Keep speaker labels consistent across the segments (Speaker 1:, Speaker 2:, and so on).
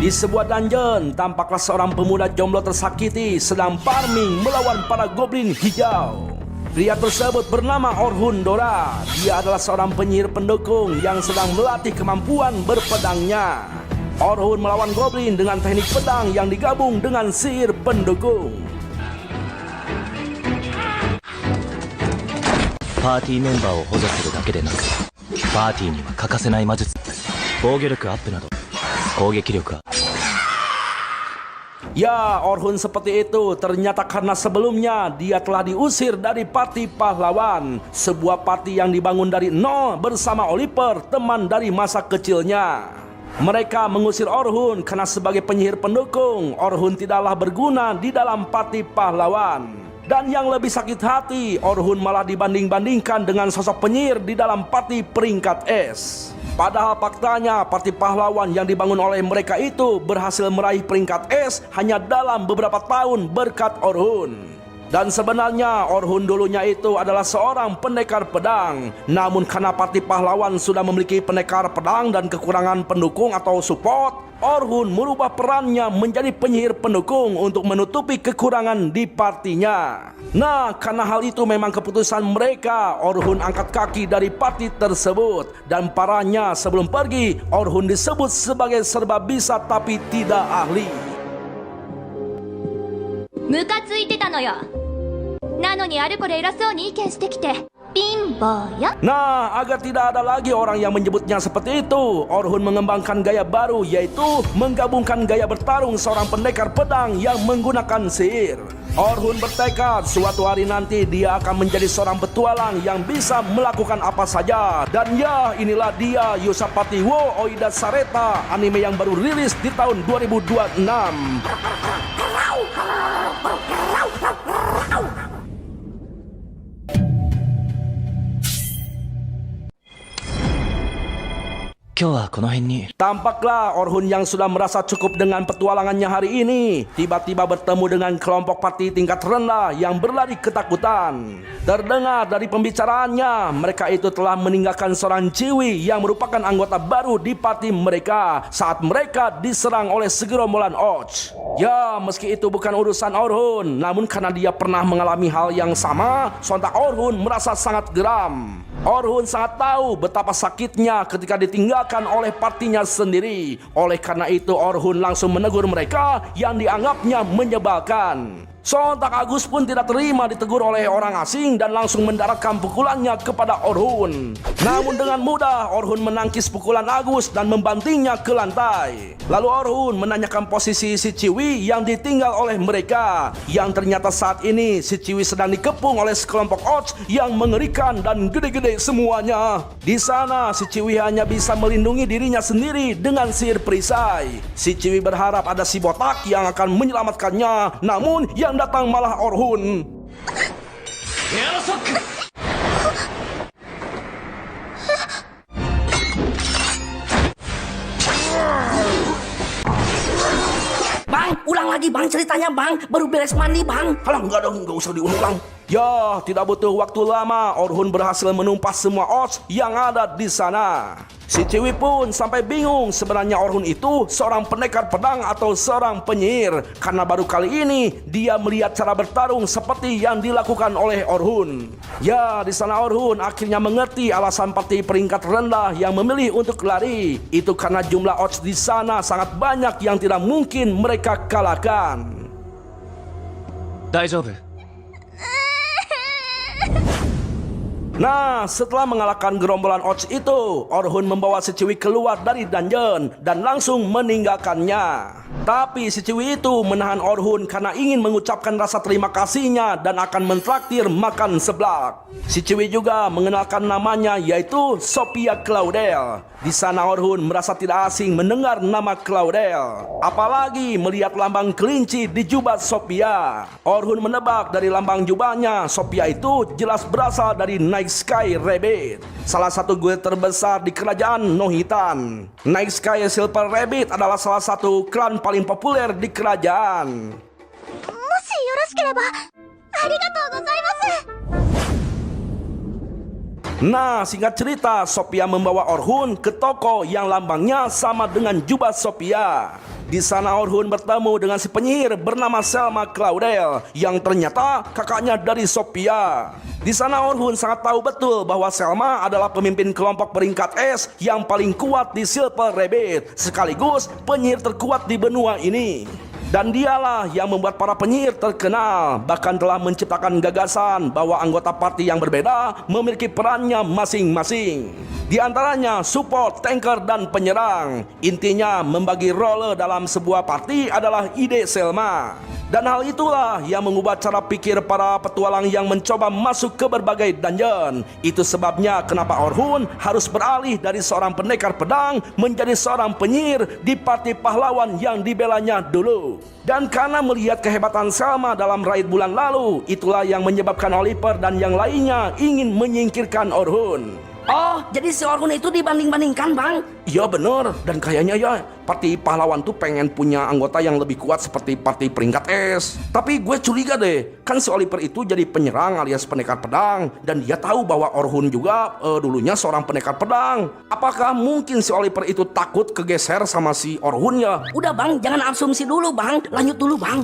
Speaker 1: Di sebuah dungeon, tampaklah seorang pemuda jomblo tersakiti sedang farming melawan para goblin hijau. Pria tersebut bernama Orhun Dora. Dia adalah seorang penyihir pendukung yang sedang melatih kemampuan berpedangnya. Orhun melawan goblin dengan teknik pedang yang digabung dengan sihir pendukung.
Speaker 2: パーティーメンバーを補助するだけでなく、パーティーには欠かせない魔術、防御力アップなど攻撃力アップ。
Speaker 1: Ya, Orhun seperti itu. Ternyata karena sebelumnya dia telah diusir dari parti pahlawan, sebuah parti yang dibangun dari nol bersama Oliver, teman dari masa kecilnya. Mereka mengusir Orhun karena sebagai penyihir pendukung, Orhun tidaklah berguna di dalam parti pahlawan. Dan yang lebih sakit hati, Orhun malah dibanding-bandingkan dengan sosok penyihir di dalam parti peringkat S. Padahal faktanya parti pahlawan yang dibangun oleh mereka itu berhasil meraih peringkat S hanya dalam beberapa tahun berkat Orhun. Dan sebenarnya Orhun dulunya itu adalah seorang pendekar pedang. Namun karena parti pahlawan sudah memiliki pendekar pedang dan kekurangan pendukung atau support, Orhun merubah perannya menjadi penyihir pendukung untuk menutupi kekurangan di partinya. Nah, karena hal itu memang keputusan mereka, Orhun angkat kaki dari parti tersebut. Dan parahnya sebelum pergi, Orhun disebut sebagai serba bisa tapi tidak ahli.
Speaker 3: ムカついてたのよ。なのにあれこれ偉そうに意見してきて貧乏よ。
Speaker 1: Nah, agar tidak ada lagi orang yang menyebutnya seperti itu, Orhun mengembangkan gaya baru, yaitu menggabungkan gaya bertarung seorang pendekar pedang yang menggunakan sihir. Orhun bertekad suatu hari nanti dia akan menjadi seorang petualang yang bisa melakukan apa saja. Dan ya, inilah dia Yusapati wo Oida Sareta, anime yang baru rilis di tahun 2026. Tampaklah Orhun yang sudah merasa cukup dengan petualangannya hari ini tiba-tiba bertemu dengan kelompok parti tingkat rendah yang berlari ketakutan. Terdengar dari pembicaraannya, mereka itu telah meninggalkan seorang Ciwi yang merupakan anggota baru di parti mereka saat mereka diserang oleh segerombolan Och. Ya, meski itu bukan urusan Orhun, namun karena dia pernah mengalami hal yang sama, sontak Orhun merasa sangat geram. Orhun sangat tahu betapa sakitnya ketika ditinggalkan oleh partinya sendiri. Oleh karena itu Orhun langsung menegur mereka yang dianggapnya menyebalkan. Sontak Agus pun tidak terima ditegur oleh orang asing dan langsung mendaratkan pukulannya kepada Orhun. Namun dengan mudah Orhun menangkis pukulan Agus dan membantingnya ke lantai. Lalu Orhun menanyakan posisi si Ciwi yang ditinggal oleh mereka, yang ternyata saat ini si Ciwi sedang dikepung oleh sekelompok Och yang mengerikan dan gede-gede semuanya. Di sana si Ciwi hanya bisa melindungi dirinya sendiri dengan sihir perisai. Si Ciwi berharap ada si botak yang akan menyelamatkannya, namun yang datang malah Orhun.
Speaker 4: Bang, ulang lagi bang ceritanya bang. Baru beres mandi bang.
Speaker 1: Halah, enggak usah diulang. Ya, tidak butuh waktu lama, Orhun berhasil menumpas semua Och yang ada di sana. Si Ciwi pun sampai bingung sebenarnya Orhun itu seorang pendekar pedang atau seorang penyihir, karena baru kali ini dia melihat cara bertarung seperti yang dilakukan oleh Orhun. Ya, di sana Orhun akhirnya mengerti alasan parti peringkat rendah yang memilih untuk lari. Itu karena jumlah Och di sana sangat banyak yang tidak mungkin mereka kalahkan.
Speaker 2: 大丈夫。
Speaker 1: Nah, setelah mengalahkan gerombolan Och itu, Orhun membawa si Ciwi keluar dari dungeon dan langsung meninggalkannya. Tapi si Ciwi itu menahan Orhun karena ingin mengucapkan rasa terima kasihnya dan akan mentraktir makan seblak. Si Ciwi juga mengenalkan namanya, yaitu Sophia Claudel. Di sana Orhun merasa tidak asing mendengar nama Claudel, apalagi melihat lambang kelinci di jubah Sophia. Orhun menebak dari lambang jubahnya, Sophia itu jelas berasal dari Night Sky Rabbit, salah satu guild terbesar di kerajaan Nohitan. Night Sky Silver Rabbit adalah salah satu klan paling populer di kerajaan.
Speaker 3: もしよろしければありがとうございます。
Speaker 1: Nah, singkat cerita, Sophia membawa Orhun ke toko yang lambangnya sama dengan jubah Sophia. Di sana Orhun bertemu dengan si penyihir bernama Selma Claudel yang ternyata kakaknya dari Sophia. Di sana Orhun sangat tahu betul bahwa Selma adalah pemimpin kelompok peringkat S yang paling kuat di Silver Rabbit, sekaligus penyihir terkuat di benua ini. Dan dialah yang membuat para penyihir terkenal, bahkan telah menciptakan gagasan bahwa anggota party yang berbeda memiliki perannya masing-masing. Di antaranya support, tanker, dan penyerang. Intinya membagi role dalam sebuah party adalah ide Selma. Dan hal itulah yang mengubah cara pikir para petualang yang mencoba masuk ke berbagai dungeon. Itu sebabnya kenapa Orhun harus beralih dari seorang pendekar pedang menjadi seorang penyihir di party pahlawan yang dibelanya dulu. Dan karena melihat kehebatan Selma dalam raid bulan lalu, itulah yang menyebabkan Oliver dan yang lainnya ingin menyingkirkan Orhun.
Speaker 4: Oh, jadi si Orhun itu dibanding-bandingkan, Bang?
Speaker 1: Iya bener, dan kayaknya ya party pahlawan tuh pengen punya anggota yang lebih kuat seperti party peringkat S. Tapi gue curiga deh, kan si Oliver itu jadi penyerang alias pendekar pedang, dan dia tahu bahwa Orhun juga dulunya seorang pendekar pedang. Apakah mungkin si Oliver itu takut kegeser sama si Orhun ya?
Speaker 4: Udah, Bang, jangan asumsi dulu, Bang. Lanjut dulu, Bang.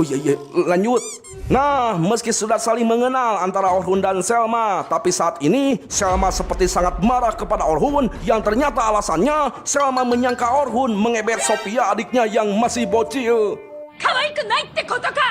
Speaker 1: Iya, lanjut. Nah, meski sudah saling mengenal antara Orhun dan Selma, tapi saat ini Selma seperti sangat marah kepada Orhun yang ternyata alasannya Selma menyangka Orhun mengebet Sophia adiknya yang masih bocil.
Speaker 3: 可愛くないってことか。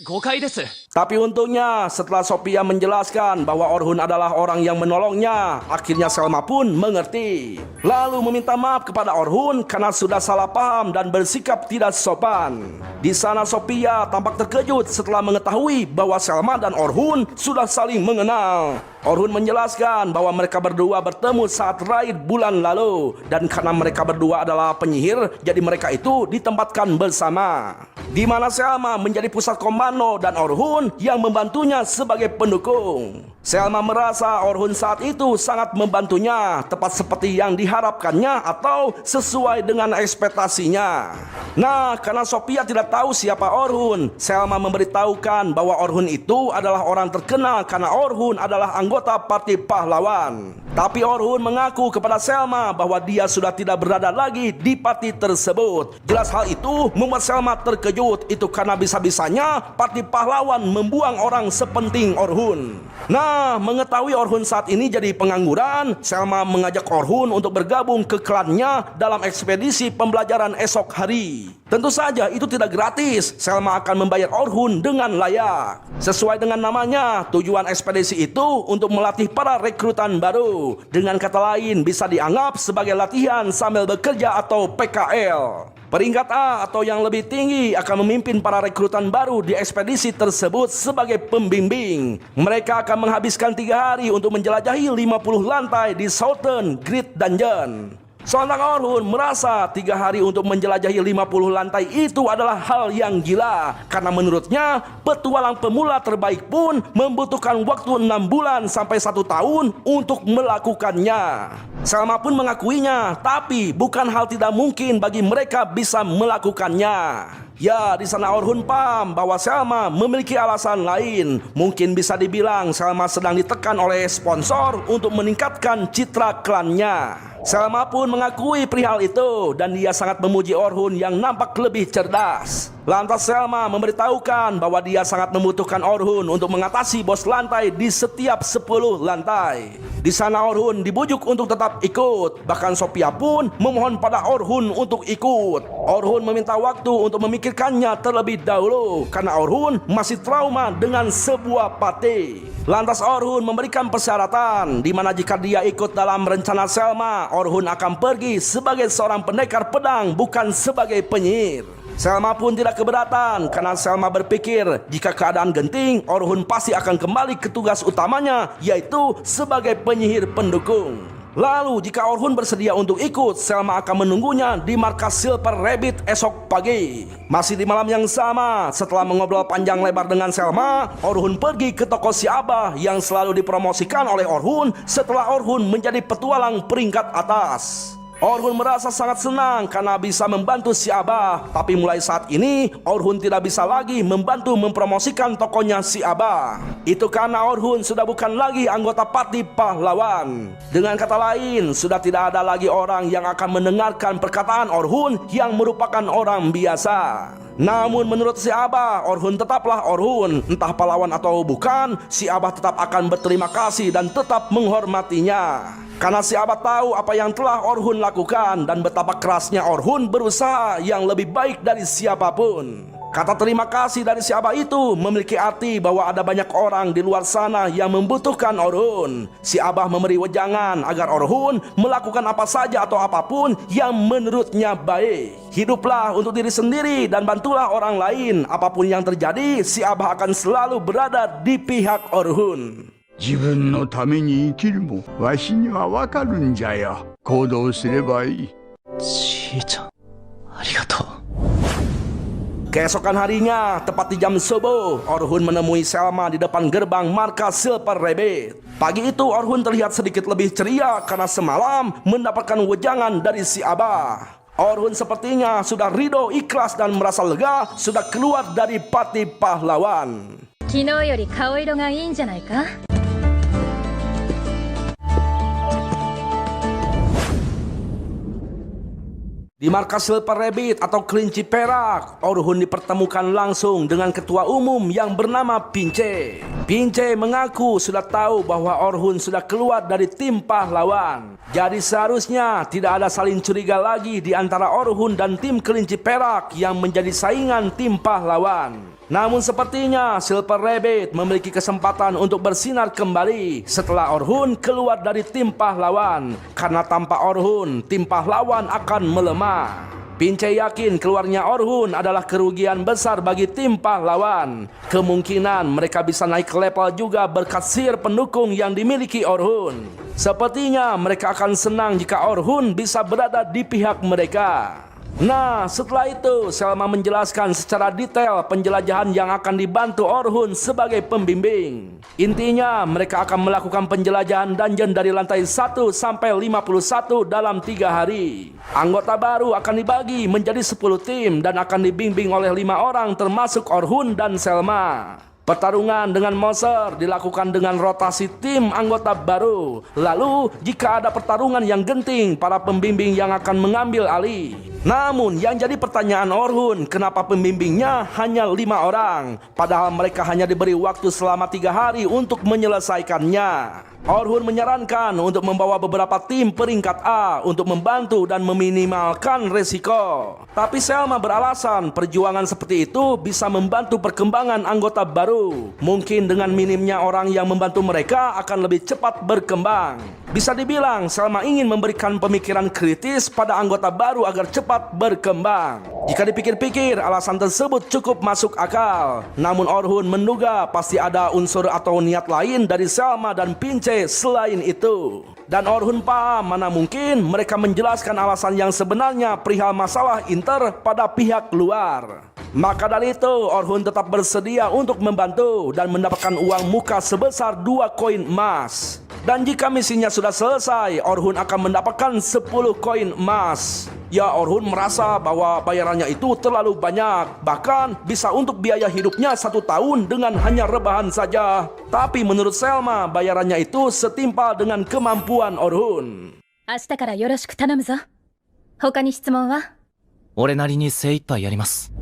Speaker 2: 誤解です。
Speaker 1: Tapi untungnya setelah Sophia menjelaskan bahwa Orhun adalah orang yang menolongnya, akhirnya Selma pun mengerti. Lalu meminta maaf kepada Orhun karena sudah salah paham dan bersikap tidak sopan. Di sana Sophia tampak terkejut setelah mengetahui bahwa Selma dan Orhun sudah saling mengenal. Orhun menjelaskan bahwa mereka berdua bertemu saat raid bulan lalu, dan karena mereka berdua adalah penyihir, jadi mereka itu ditempatkan bersama. Di mana Selma menjadi pusat komando dan Orhun yang membantunya sebagai pendukung. Selma merasa Orhun saat itu sangat membantunya, tepat seperti yang diharapkannya atau sesuai dengan ekspektasinya. Nah, karena Sophia tidak tahu siapa Orhun, Selma memberitahukan bahwa Orhun itu adalah orang terkenal karena Orhun adalah anggota party pahlawan. Tapi Orhun mengaku kepada Selma bahwa dia sudah tidak berada lagi di party tersebut. Jelas hal itu membuat Selma terkejut, itu karena bisa-bisanya party pahlawan membuang orang sepenting Orhun. Nah, mengetahui Orhun saat ini jadi pengangguran, Selma mengajak Orhun untuk bergabung ke klannya dalam ekspedisi pembelajaran esok hari. Tentu saja itu tidak gratis, Selma akan membayar Orhun dengan layak. Sesuai dengan namanya, tujuan ekspedisi itu untuk melatih para rekrutan baru. Dengan kata lain, bisa dianggap sebagai latihan sambil bekerja atau PKL. Peringkat A atau yang lebih tinggi akan memimpin para rekrutan baru di ekspedisi tersebut sebagai pembimbing. Mereka akan menghabiskan 3 hari untuk menjelajahi 50 lantai di Southern Great Dungeon. Sontak Orhun merasa 3 hari untuk menjelajahi 50 lantai itu adalah hal yang gila, karena menurutnya petualang pemula terbaik pun membutuhkan waktu 6 bulan sampai 1 tahun untuk melakukannya. Selma pun mengakuinya, tapi bukan hal tidak mungkin bagi mereka bisa melakukannya. Ya, di sana Orhun paham bahwa Selma memiliki alasan lain. Mungkin bisa dibilang Selma sedang ditekan oleh sponsor untuk meningkatkan citra klannya. Selma pun mengakui perihal itu, dan dia sangat memuji Orhun yang nampak lebih cerdas. Lantas Selma memberitahukan bahwa dia sangat membutuhkan Orhun untuk mengatasi bos lantai di setiap 10 lantai. Di sana Orhun dibujuk untuk tetap ikut. Bahkan Sophia pun memohon pada Orhun untuk ikut. Orhun meminta waktu untuk memikirkannya terlebih dahulu, karena Orhun masih trauma dengan sebuah party. Lantas Orhun memberikan persyaratan, di mana jika dia ikut dalam rencana Selma, Orhun akan pergi sebagai seorang pendekar pedang, bukan sebagai penyihir. Selma pun tidak keberatan, karena Selma berpikir jika keadaan genting, Orhun pasti akan kembali ke tugas utamanya, yaitu sebagai penyihir pendukung. Lalu jika Orhun bersedia untuk ikut, Selma akan menunggunya di markas Silver Rabbit esok pagi. Masih di malam yang sama, setelah mengobrol panjang lebar dengan Selma, Orhun pergi ke toko si Abah yang selalu dipromosikan oleh Orhun setelah Orhun menjadi petualang peringkat atas. Orhun merasa sangat senang karena bisa membantu si Abah. Tapi mulai saat ini, Orhun tidak bisa lagi membantu mempromosikan tokonya si Abah. Itu karena Orhun sudah bukan lagi anggota Parti Pahlawan. Dengan kata lain, sudah tidak ada lagi orang yang akan mendengarkan perkataan Orhun yang merupakan orang biasa. Namun menurut si Abah, Orhun tetaplah Orhun. Entah pahlawan atau bukan, si Abah tetap akan berterima kasih dan tetap menghormatinya. Karena si Abah tahu apa yang telah Orhun lakukan dan betapa kerasnya Orhun berusaha yang lebih baik dari siapapun. Kata terima kasih dari si Abah itu memiliki arti bahwa ada banyak orang di luar sana yang membutuhkan Orhun. Si Abah memberi wejangan agar Orhun melakukan apa saja atau apapun yang menurutnya baik. Hiduplah untuk diri sendiri dan bantulah orang lain. Apapun yang terjadi, si Abah akan selalu berada di pihak Orhun.
Speaker 5: 自分のために生きるもわしにはわかるんじゃよ。行動すればいい。
Speaker 2: じいちゃん、ありがとう。
Speaker 1: Keesokan harinya, tepat di jam subuh, Orhun menemui Selma di depan gerbang markas Silver Rabbit. Pagi itu Orhun terlihat sedikit lebih ceria karena semalam mendapatkan wejangan dari si Abah. Orhun sepertinya sudah ridho, ikhlas dan merasa lega sudah keluar dari Parti Pahlawan.
Speaker 3: 昨日より顔色がいいんじゃないか?
Speaker 1: Di markas Silver Rabbit atau kelinci perak, Orhun dipertemukan langsung dengan ketua umum yang bernama Pince. Pince mengaku sudah tahu bahwa Orhun sudah keluar dari tim pahlawan. Jadi seharusnya tidak ada saling curiga lagi di antara Orhun dan tim kelinci perak yang menjadi saingan tim pahlawan. Namun sepertinya Silver Rabbit memiliki kesempatan untuk bersinar kembali setelah Orhun keluar dari tim pahlawan. Karena tanpa Orhun, tim pahlawan akan melemah. Pince yakin keluarnya Orhun adalah kerugian besar bagi tim pahlawan. Kemungkinan mereka bisa naik level juga berkat sihir pendukung yang dimiliki Orhun. Sepertinya mereka akan senang jika Orhun bisa berada di pihak mereka. Nah, setelah itu Selma menjelaskan secara detail penjelajahan yang akan dibantu Orhun sebagai pembimbing. Intinya mereka akan melakukan penjelajahan dungeon dari lantai 1 sampai 51 dalam 3 hari. Anggota baru akan dibagi menjadi 10 tim dan akan dibimbing oleh 5 orang termasuk Orhun dan Selma. Pertarungan dengan monster dilakukan dengan rotasi tim anggota baru. Lalu, jika ada pertarungan yang genting, para pembimbing yang akan mengambil alih. Namun, yang jadi pertanyaan Orhun, kenapa pembimbingnya hanya 5 orang? Padahal mereka hanya diberi waktu selama 3 hari untuk menyelesaikannya. Orhun menyarankan untuk membawa beberapa tim peringkat A untuk membantu dan meminimalkan resiko. Tapi Selma beralasan perjuangan seperti itu bisa membantu perkembangan anggota baru. Mungkin dengan minimnya orang yang membantu mereka akan lebih cepat berkembang. Bisa dibilang Selma ingin memberikan pemikiran kritis pada anggota baru agar cepat berkembang. Jika dipikir-pikir alasan tersebut cukup masuk akal. Namun Orhun menduga pasti ada unsur atau niat lain dari Selma dan Pince selain itu. Dan Orhun paham mana mungkin mereka menjelaskan alasan yang sebenarnya perihal masalah inter pada pihak luar. Maka dari itu Orhun tetap bersedia untuk membantu dan mendapatkan uang muka sebesar 2 koin emas. Dan jika misinya sudah selesai, Orhun akan mendapatkan 10 koin emas. Ya, Orhun merasa bahwa bayarannya itu terlalu banyak. Bahkan bisa untuk biaya hidupnya 1 tahun dengan hanya rebahan saja. Tapi menurut Selma, bayarannya itu setimpal dengan kemampuan Orhun.
Speaker 3: 明日からよろしく頼むぞ。他に質問は?
Speaker 2: 俺なりに精一杯やります。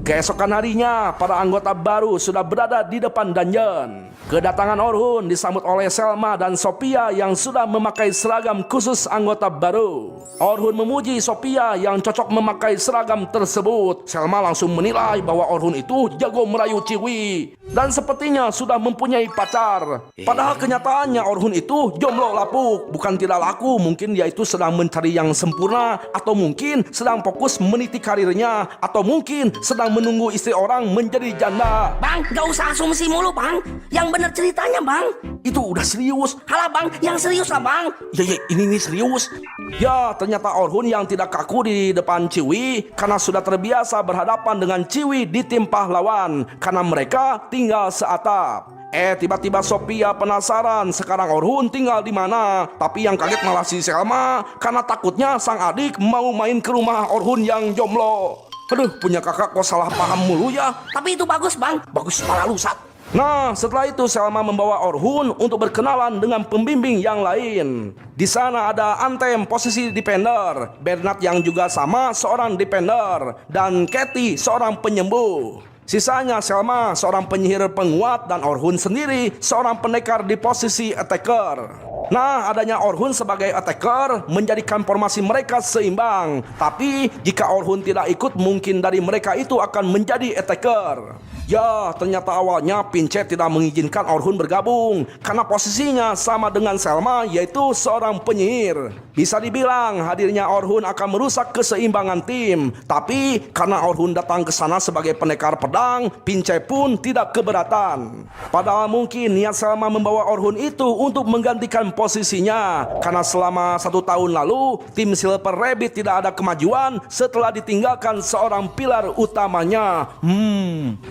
Speaker 1: Keesokan harinya, para anggota baru sudah berada di depan dungeon. Kedatangan Orhun disambut oleh Selma dan Sophia yang sudah memakai seragam khusus anggota baru. Orhun memuji Sophia yang cocok memakai seragam tersebut. Selma langsung menilai bahwa Orhun itu jago merayu Ciwi dan sepertinya sudah mempunyai pacar. Padahal kenyataannya Orhun itu jomblo lapuk. Bukan tidak laku, mungkin dia itu sedang mencari yang sempurna, atau mungkin sedang fokus meniti karirnya, atau mungkin sedang menunggu istri orang menjadi janda.
Speaker 4: Bang, gak usah asumsi mulu bang. Yang bener ceritanya bang.
Speaker 1: Itu udah serius.
Speaker 4: Halah bang, yang serius lah bang.
Speaker 1: Ya, ini serius. Ya, ternyata Orhun yang tidak kaku di depan Ciwi karena sudah terbiasa berhadapan dengan Ciwi di tim pahlawan karena mereka tinggal seatap. Tiba-tiba Sophia penasaran sekarang Orhun tinggal di mana. Tapi yang kaget malah si Selma karena takutnya sang adik mau main ke rumah Orhun yang jomblo. Aduh, punya kakak kok salah paham mulu ya.
Speaker 4: Tapi itu bagus bang, bagus para lusat.
Speaker 1: Nah, setelah itu Selma membawa Orhun untuk berkenalan dengan pembimbing yang lain. Di sana ada Antem posisi defender, Bernard yang juga sama seorang defender, dan Katie seorang penyembuh. Sisanya Selma seorang penyihir penguat dan Orhun sendiri seorang pendekar di posisi attacker. Nah, adanya Orhun sebagai attacker menjadikan formasi mereka seimbang. Tapi jika Orhun tidak ikut, mungkin dari mereka itu akan menjadi attacker. Ya, ternyata awalnya Pincet tidak mengizinkan Orhun bergabung karena posisinya sama dengan Selma, yaitu seorang penyihir. Bisa dibilang hadirnya Orhun akan merusak keseimbangan tim. Tapi karena Orhun datang ke sana sebagai pendekar pedang, Pincet pun tidak keberatan. Padahal mungkin niat Selma membawa Orhun itu untuk menggantikan posisinya, karena selama 1 tahun lalu tim Silver Rabbit tidak ada kemajuan setelah ditinggalkan seorang pilar utamanya.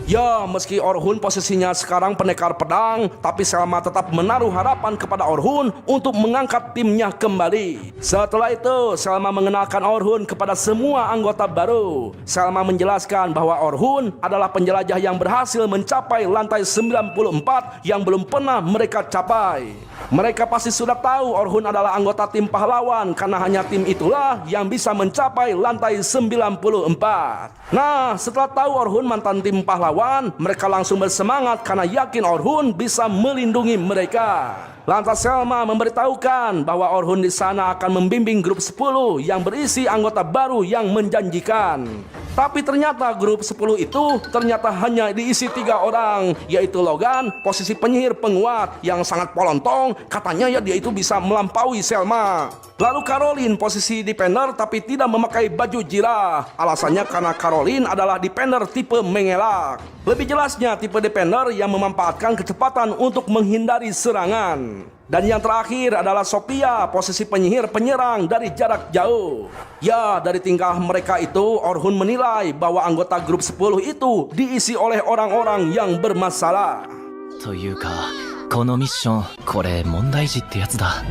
Speaker 1: Ya, meski Orhun posisinya sekarang pendekar pedang, tapi Selma tetap menaruh harapan kepada Orhun untuk mengangkat timnya kembali. Setelah itu Selma mengenalkan Orhun kepada semua anggota baru. Selma menjelaskan bahwa Orhun adalah penjelajah yang berhasil mencapai lantai 94 yang belum pernah mereka capai. Mereka pasti sudah tahu Orhun adalah anggota tim pahlawan karena hanya tim itulah yang bisa mencapai lantai 94. Nah, setelah tahu Orhun mantan tim pahlawan, mereka langsung bersemangat karena yakin Orhun bisa melindungi mereka. Lantas Selma memberitahukan bahwa Orhun di sana akan membimbing grup 10 yang berisi anggota baru yang menjanjikan. Tapi ternyata grup 10 itu ternyata hanya diisi 3 orang, yaitu Logan, posisi penyihir penguat yang sangat polontong, katanya ya dia itu bisa melampaui Selma. Lalu Caroline posisi defender tapi tidak memakai baju jirah. Alasannya karena Caroline adalah defender tipe mengelak. Lebih jelasnya tipe defender yang memanfaatkan kecepatan untuk menghindari serangan. Dan yang terakhir adalah Sophia, posisi penyihir penyerang dari jarak jauh. Ya, dari tingkah mereka itu Orhun menilai bahwa anggota grup 10 itu diisi oleh orang-orang yang bermasalah.
Speaker 2: というかこのミッションこれ問題児ってやつだ。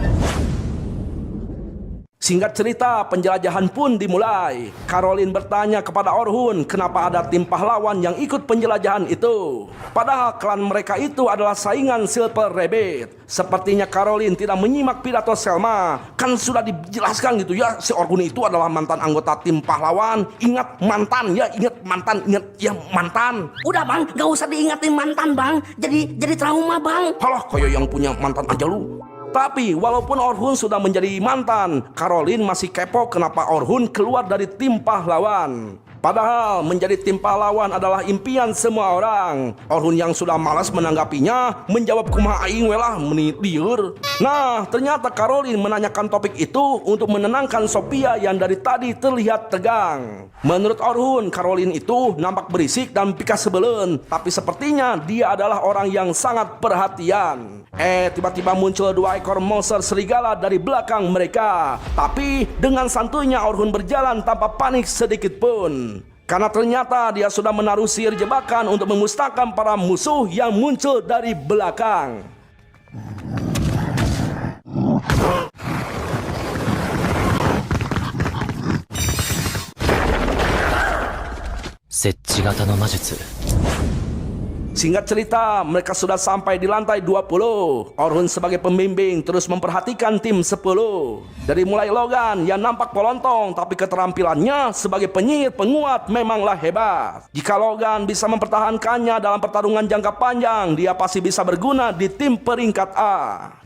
Speaker 1: Singkat cerita, penjelajahan pun dimulai. Caroline bertanya kepada Orhun kenapa ada tim pahlawan yang ikut penjelajahan itu. Padahal klan mereka itu adalah saingan Silver Rabbit. Sepertinya Caroline tidak menyimak pidato Selma. Kan sudah dijelaskan gitu ya, si Orhun itu adalah mantan anggota tim pahlawan. Ingat mantan ya, ingat mantan, ingat ya mantan.
Speaker 4: Udah bang, gak usah diingatin mantan bang. Jadi trauma bang.
Speaker 1: Halah, kayak yang punya mantan aja lu. Tapi walaupun Orhun sudah menjadi mantan, Caroline masih kepo kenapa Orhun keluar dari tim pahlawan. Padahal menjadi tim pahlawan adalah impian semua orang. Orhun yang sudah malas menanggapinya menjawab kumaha aing we lah meni lieur. Nah, ternyata Caroline menanyakan topik itu untuk menenangkan Sophia yang dari tadi terlihat tegang. Menurut Orhun, Caroline itu nampak berisik dan pikas sebelen, tapi sepertinya dia adalah orang yang sangat perhatian. Tiba-tiba muncul 2 ekor monster serigala dari belakang mereka. Tapi dengan santuinya Orhun berjalan tanpa panik sedikit pun. Karena ternyata dia sudah menaruh sihir jebakan untuk memusnahkan para musuh yang muncul dari belakang.
Speaker 2: Setchi型の魔術。
Speaker 1: Singkat cerita, mereka sudah sampai di lantai 20. Orhun sebagai pembimbing terus memperhatikan tim 10. Dari mulai Logan yang nampak polontong, tapi keterampilannya sebagai penyihir penguat memanglah hebat. Jika Logan bisa mempertahankannya dalam pertarungan jangka panjang, dia pasti bisa berguna di tim peringkat A.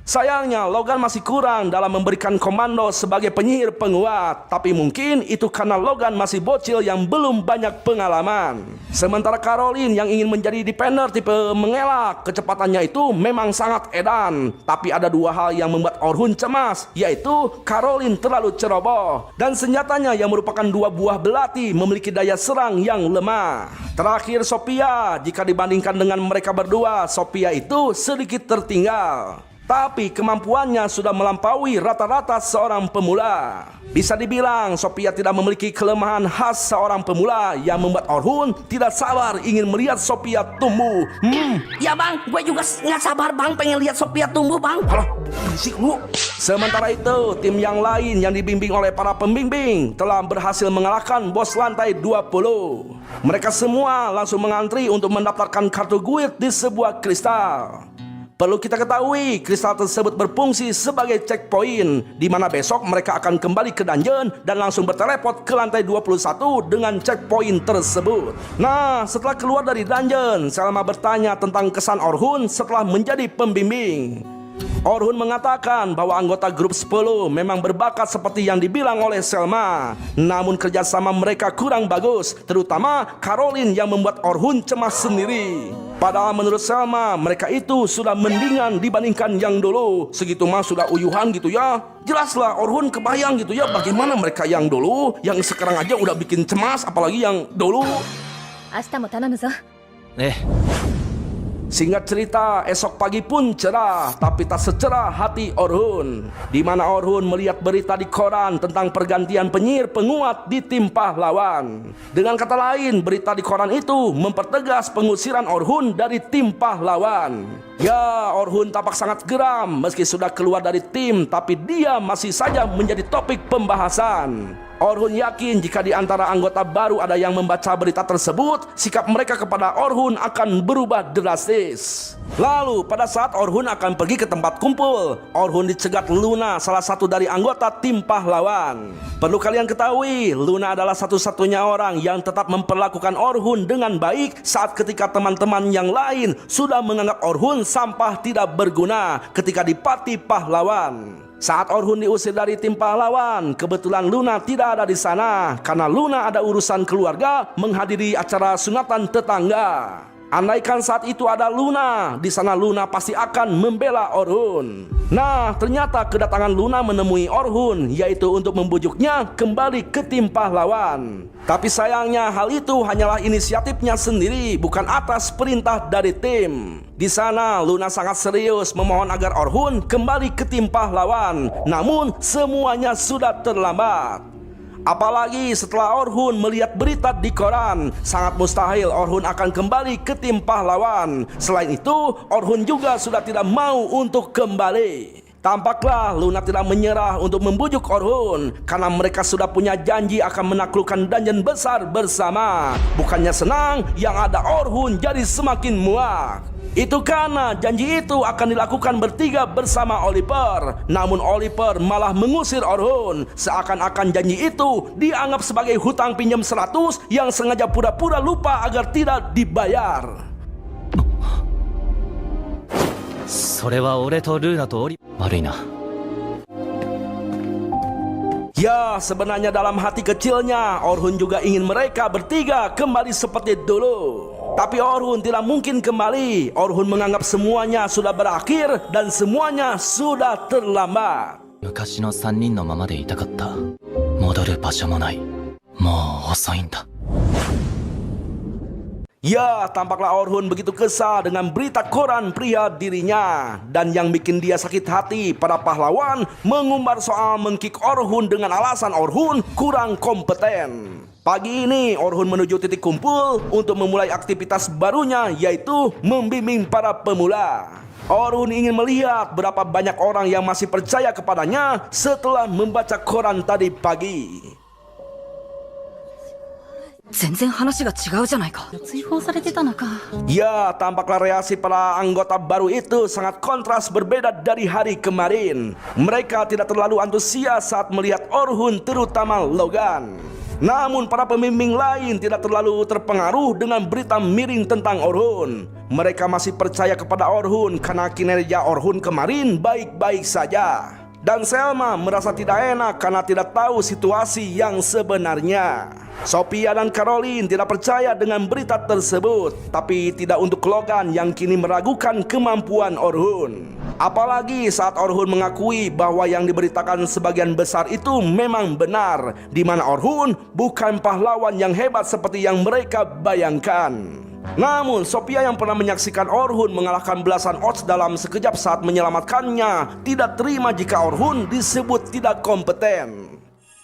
Speaker 1: Sayangnya Logan masih kurang dalam memberikan komando sebagai penyihir penguat. Tapi mungkin itu karena Logan masih bocil yang belum banyak pengalaman. Sementara Caroline yang ingin menjadi defender tipe mengelak, kecepatannya itu memang sangat edan. Tapi ada 2 hal yang membuat Orhun cemas, yaitu Caroline terlalu ceroboh dan senjatanya yang merupakan 2 buah belati memiliki daya serang yang lemah. Terakhir Sophia, jika dibandingkan dengan mereka berdua, Sophia itu sedikit tertinggal. Tapi kemampuannya sudah melampaui rata-rata seorang pemula. Bisa dibilang Sophia tidak memiliki kelemahan khas seorang pemula yang membuat Orhun tidak sabar ingin melihat Sophia tumbuh.
Speaker 4: Ya bang, gue juga nggak sabar bang pengen lihat Sophia tumbuh bang.
Speaker 1: Alah, berisik lu. Sementara itu, tim yang lain yang dibimbing oleh para pembimbing telah berhasil mengalahkan bos lantai 20. Mereka semua langsung mengantri untuk mendaftarkan kartu guild di sebuah kristal. Perlu kita ketahui, kristal tersebut berfungsi sebagai checkpoint, di mana besok mereka akan kembali ke dungeon dan langsung berteleport ke lantai 21 dengan checkpoint tersebut. Nah, setelah keluar dari dungeon, Selma bertanya tentang kesan Orhun setelah menjadi pembimbing. Orhun mengatakan bahwa anggota grup 10 memang berbakat seperti yang dibilang oleh Selma. Namun kerjasama mereka kurang bagus, terutama Caroline yang membuat Orhun cemas sendiri. Padahal menurut Selma, mereka itu sudah mendingan dibandingkan yang dulu. Segitu mah sudah uyuhan gitu ya. Jelaslah Orhun kebayang gitu ya bagaimana mereka yang dulu, yang sekarang aja udah bikin cemas, apalagi yang dulu.
Speaker 3: 明日も頼むぞ。
Speaker 1: Singkat cerita, esok pagi pun cerah, tapi tak secerah hati Orhun. Di mana Orhun melihat berita di koran tentang pergantian penyihir penguat di tim pahlawan. Dengan kata lain, berita di koran itu mempertegas pengusiran Orhun dari tim pahlawan. Ya, Orhun tampak sangat geram meski sudah keluar dari tim, tapi dia masih saja menjadi topik pembahasan. Orhun yakin jika di antara anggota baru ada yang membaca berita tersebut, sikap mereka kepada Orhun akan berubah drastis. Lalu pada saat Orhun akan pergi ke tempat kumpul, Orhun dicegat Luna, salah satu dari anggota tim pahlawan. Perlu kalian ketahui, Luna adalah satu-satunya orang yang tetap memperlakukan Orhun dengan baik saat ketika teman-teman yang lain sudah menganggap Orhun sampah tidak berguna ketika di party pahlawan. Saat Orhun diusir dari tim pahlawan, kebetulan Luna tidak ada di sana karena Luna ada urusan keluarga menghadiri acara sunatan tetangga. Andaikan saat itu ada Luna, di sana Luna pasti akan membela Orhun. Nah, ternyata kedatangan Luna menemui Orhun, yaitu untuk membujuknya kembali ke tim pahlawan. Tapi sayangnya hal itu hanyalah inisiatifnya sendiri, bukan atas perintah dari tim. Di sana Luna sangat serius memohon agar Orhun kembali ke tim pahlawan. Namun semuanya sudah terlambat. Apalagi setelah Orhun melihat berita di koran, sangat mustahil Orhun akan kembali ke tim pahlawan. Selain itu, Orhun juga sudah tidak mau untuk kembali. Tampaklah Luna tidak menyerah untuk membujuk Orhun karena mereka sudah punya janji akan menaklukkan dungeon besar bersama. Bukannya senang, yang ada Orhun jadi semakin muak. Itu karena janji itu akan dilakukan bertiga bersama Oliver. Namun Oliver malah mengusir Orhun, seakan-akan janji itu dianggap sebagai hutang pinjam 100 yang sengaja pura-pura lupa agar tidak dibayar.
Speaker 2: それは俺とルーナとオリ悪いな。
Speaker 1: Ya, sebenarnya dalam hati kecilnya Orhun juga ingin mereka bertiga kembali seperti dulu. Tapi Orhun tidak mungkin kembali. Orhun menganggap semuanya sudah berakhir dan semuanya sudah terlambat.
Speaker 2: 昔の3人のままでいたかった。戻る場所もない。もう遅いんだ。
Speaker 1: Ya, tampaklah Orhun begitu kesal dengan berita koran pria dirinya. Dan yang bikin dia sakit hati, para pahlawan mengumbar soal mengkick Orhun dengan alasan Orhun kurang kompeten. Pagi ini Orhun menuju titik kumpul untuk memulai aktivitas barunya, yaitu membimbing para pemula. Orhun ingin melihat berapa banyak orang yang masih percaya kepadanya setelah membaca koran tadi pagi.
Speaker 6: 全然話が違うじゃないか。追放されてたのか。
Speaker 1: Ya, tampaklah reaksi para anggota baru itu sangat kontras berbeda dari hari kemarin. Mereka tidak terlalu antusias saat melihat Orhun, terutama Logan. Namun para pembimbing lain tidak terlalu terpengaruh dengan berita miring tentang Orhun. Mereka masih percaya kepada Orhun karena kinerja Orhun kemarin baik-baik saja. Dan Selma merasa tidak enak karena tidak tahu situasi yang sebenarnya. Sophia dan Caroline tidak percaya dengan berita tersebut, tapi tidak untuk Logan yang kini meragukan kemampuan Orhun. Apalagi saat Orhun mengakui bahwa yang diberitakan sebagian besar itu memang benar, di mana Orhun bukan pahlawan yang hebat seperti yang mereka bayangkan. Namun Sophia yang pernah menyaksikan Orhun mengalahkan belasan odds dalam sekejap saat menyelamatkannya tidak terima jika Orhun disebut tidak kompeten.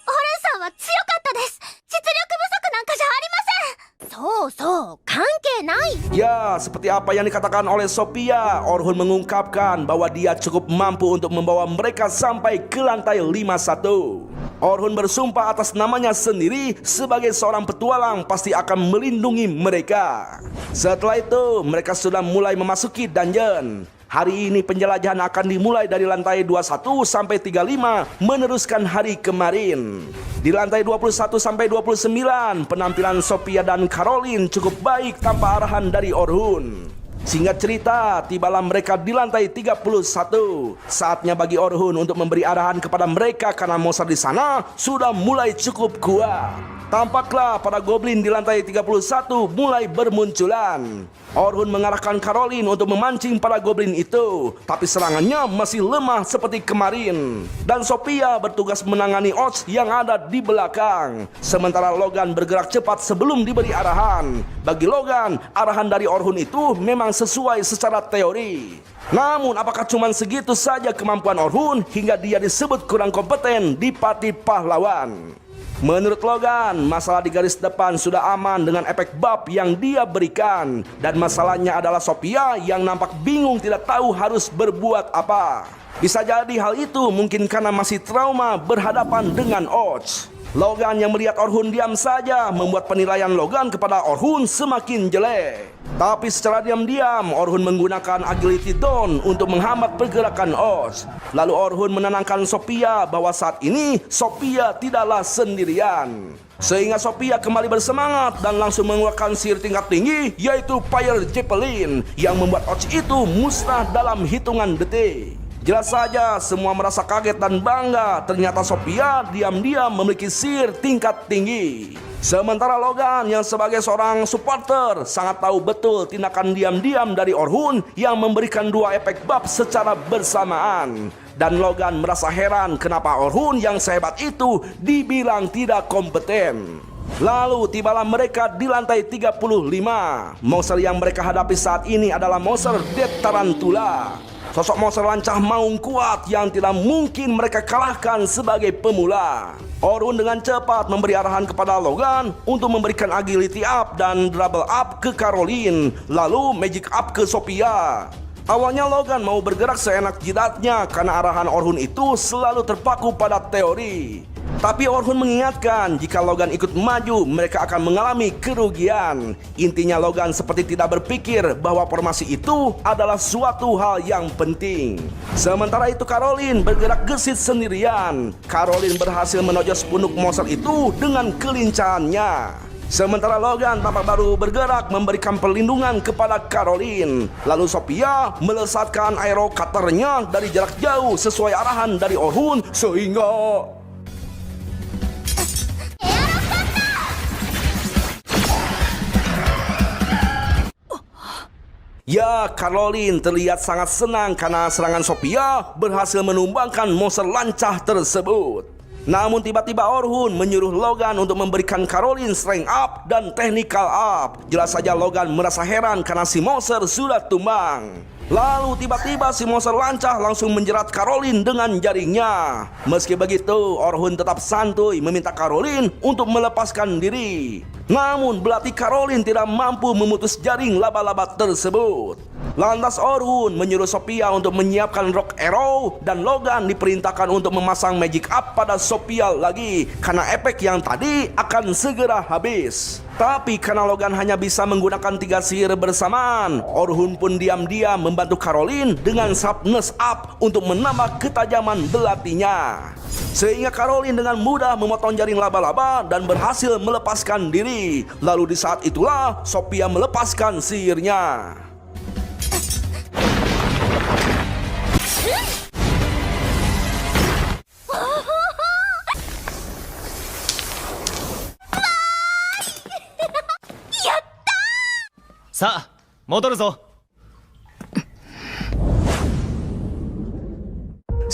Speaker 3: オレンさんは強かったです。実力不足なんかじゃありません。そうそう、関係ない。
Speaker 1: Ya, seperti apa yang dikatakan oleh Sophia, Orhun mengungkapkan bahwa dia cukup mampu untuk membawa mereka sampai ke lantai 51. Orhun bersumpah atas namanya sendiri sebagai seorang petualang pasti akan melindungi mereka. Setelah itu, mereka sudah mulai memasuki dungeon. Hari ini penjelajahan akan dimulai dari lantai 21 sampai 35 meneruskan hari kemarin. Di lantai 21 sampai 29, penampilan Sophia dan Caroline cukup baik tanpa arahan dari Orhun. Singkat cerita, tibalah mereka di lantai 31. Saatnya bagi Orhun untuk memberi arahan kepada mereka karena monster di sana sudah mulai cukup kuat. Tampaklah para goblin di lantai 31 mulai bermunculan. Orhun mengarahkan Caroline untuk memancing para goblin itu, tapi serangannya masih lemah seperti kemarin. Dan Sophia bertugas menangani odds yang ada di belakang. Sementara Logan bergerak cepat sebelum diberi arahan. Bagi Logan, arahan dari Orhun itu memang sesuai secara teori. Namun apakah cuma segitu saja kemampuan Orhun hingga dia disebut kurang kompeten di parti pahlawan? Menurut Logan, masalah di garis depan sudah aman dengan efek buff yang dia berikan. Dan masalahnya adalah Sophia yang nampak bingung tidak tahu harus berbuat apa. Bisa jadi hal itu mungkin karena masih trauma berhadapan dengan odds. Logan yang melihat Orhun diam saja membuat penilaian Logan kepada Orhun semakin jelek. Tapi secara diam-diam Orhun menggunakan Agility Dawn untuk menghambat pergerakan Oz. Lalu Orhun menenangkan Sophia bahwa saat ini Sophia tidaklah sendirian. Sehingga Sophia kembali bersemangat dan langsung mengeluarkan sihir tingkat tinggi, yaitu Fire Javelin, yang membuat Oz itu musnah dalam hitungan detik. Jelas saja semua merasa kaget dan bangga. Ternyata Sophia diam-diam memiliki sihir tingkat tinggi. Sementara Logan yang sebagai seorang supporter sangat tahu betul tindakan diam-diam dari Orhun yang memberikan dua efek buff secara bersamaan. Dan Logan merasa heran kenapa Orhun yang sehebat itu dibilang tidak kompeten. Lalu tibalah mereka di lantai 35. Monster yang mereka hadapi saat ini adalah monster Death Tarantula. Sosok monster lancah maung kuat yang tidak mungkin mereka kalahkan sebagai pemula. Orhun dengan cepat memberi arahan kepada Logan untuk memberikan agility up dan double up ke Caroline, lalu magic up ke Sophia. Awalnya Logan mau bergerak seenak jidatnya karena arahan Orhun itu selalu terpaku pada teori. Tapi Orhun mengingatkan jika Logan ikut maju mereka akan mengalami kerugian. Intinya Logan seperti tidak berpikir bahwa formasi itu adalah suatu hal yang penting. Sementara itu Caroline bergerak gesit sendirian. Caroline berhasil menojos punuk monster itu dengan kelincahannya. Sementara Logan tampak baru bergerak memberikan perlindungan kepada Caroline. Lalu Sophia melesatkan aero cutternya dari jarak jauh sesuai arahan dari Orhun sehingga ya, Caroline terlihat sangat senang karena serangan Sophia berhasil menumbangkan monster lancah tersebut. Namun tiba-tiba Orhun menyuruh Logan untuk memberikan Caroline strength up dan technical up. Jelas saja Logan merasa heran karena si monster sudah tumbang. Lalu tiba-tiba si monster lancah langsung menjerat Caroline dengan jaringnya. Meski begitu, Orhun tetap santuy meminta Caroline untuk melepaskan diri. Namun belati Caroline tidak mampu memutus jaring laba-laba tersebut. Lantas Orhun menyuruh Sophia untuk menyiapkan Rock Arrow dan Logan diperintahkan untuk memasang Magic Up pada Sophia lagi karena efek yang tadi akan segera habis. Tapi karena Logan hanya bisa menggunakan 3 sihir bersamaan, Orhun pun diam-diam membantu Caroline dengan Sharpness Up untuk menambah ketajaman belatinya. Sehingga Caroline dengan mudah memotong jaring laba-laba dan berhasil melepaskan diri. Lalu di saat itulah Sophia melepaskan sihirnya.
Speaker 2: Sa, 戻るぞ。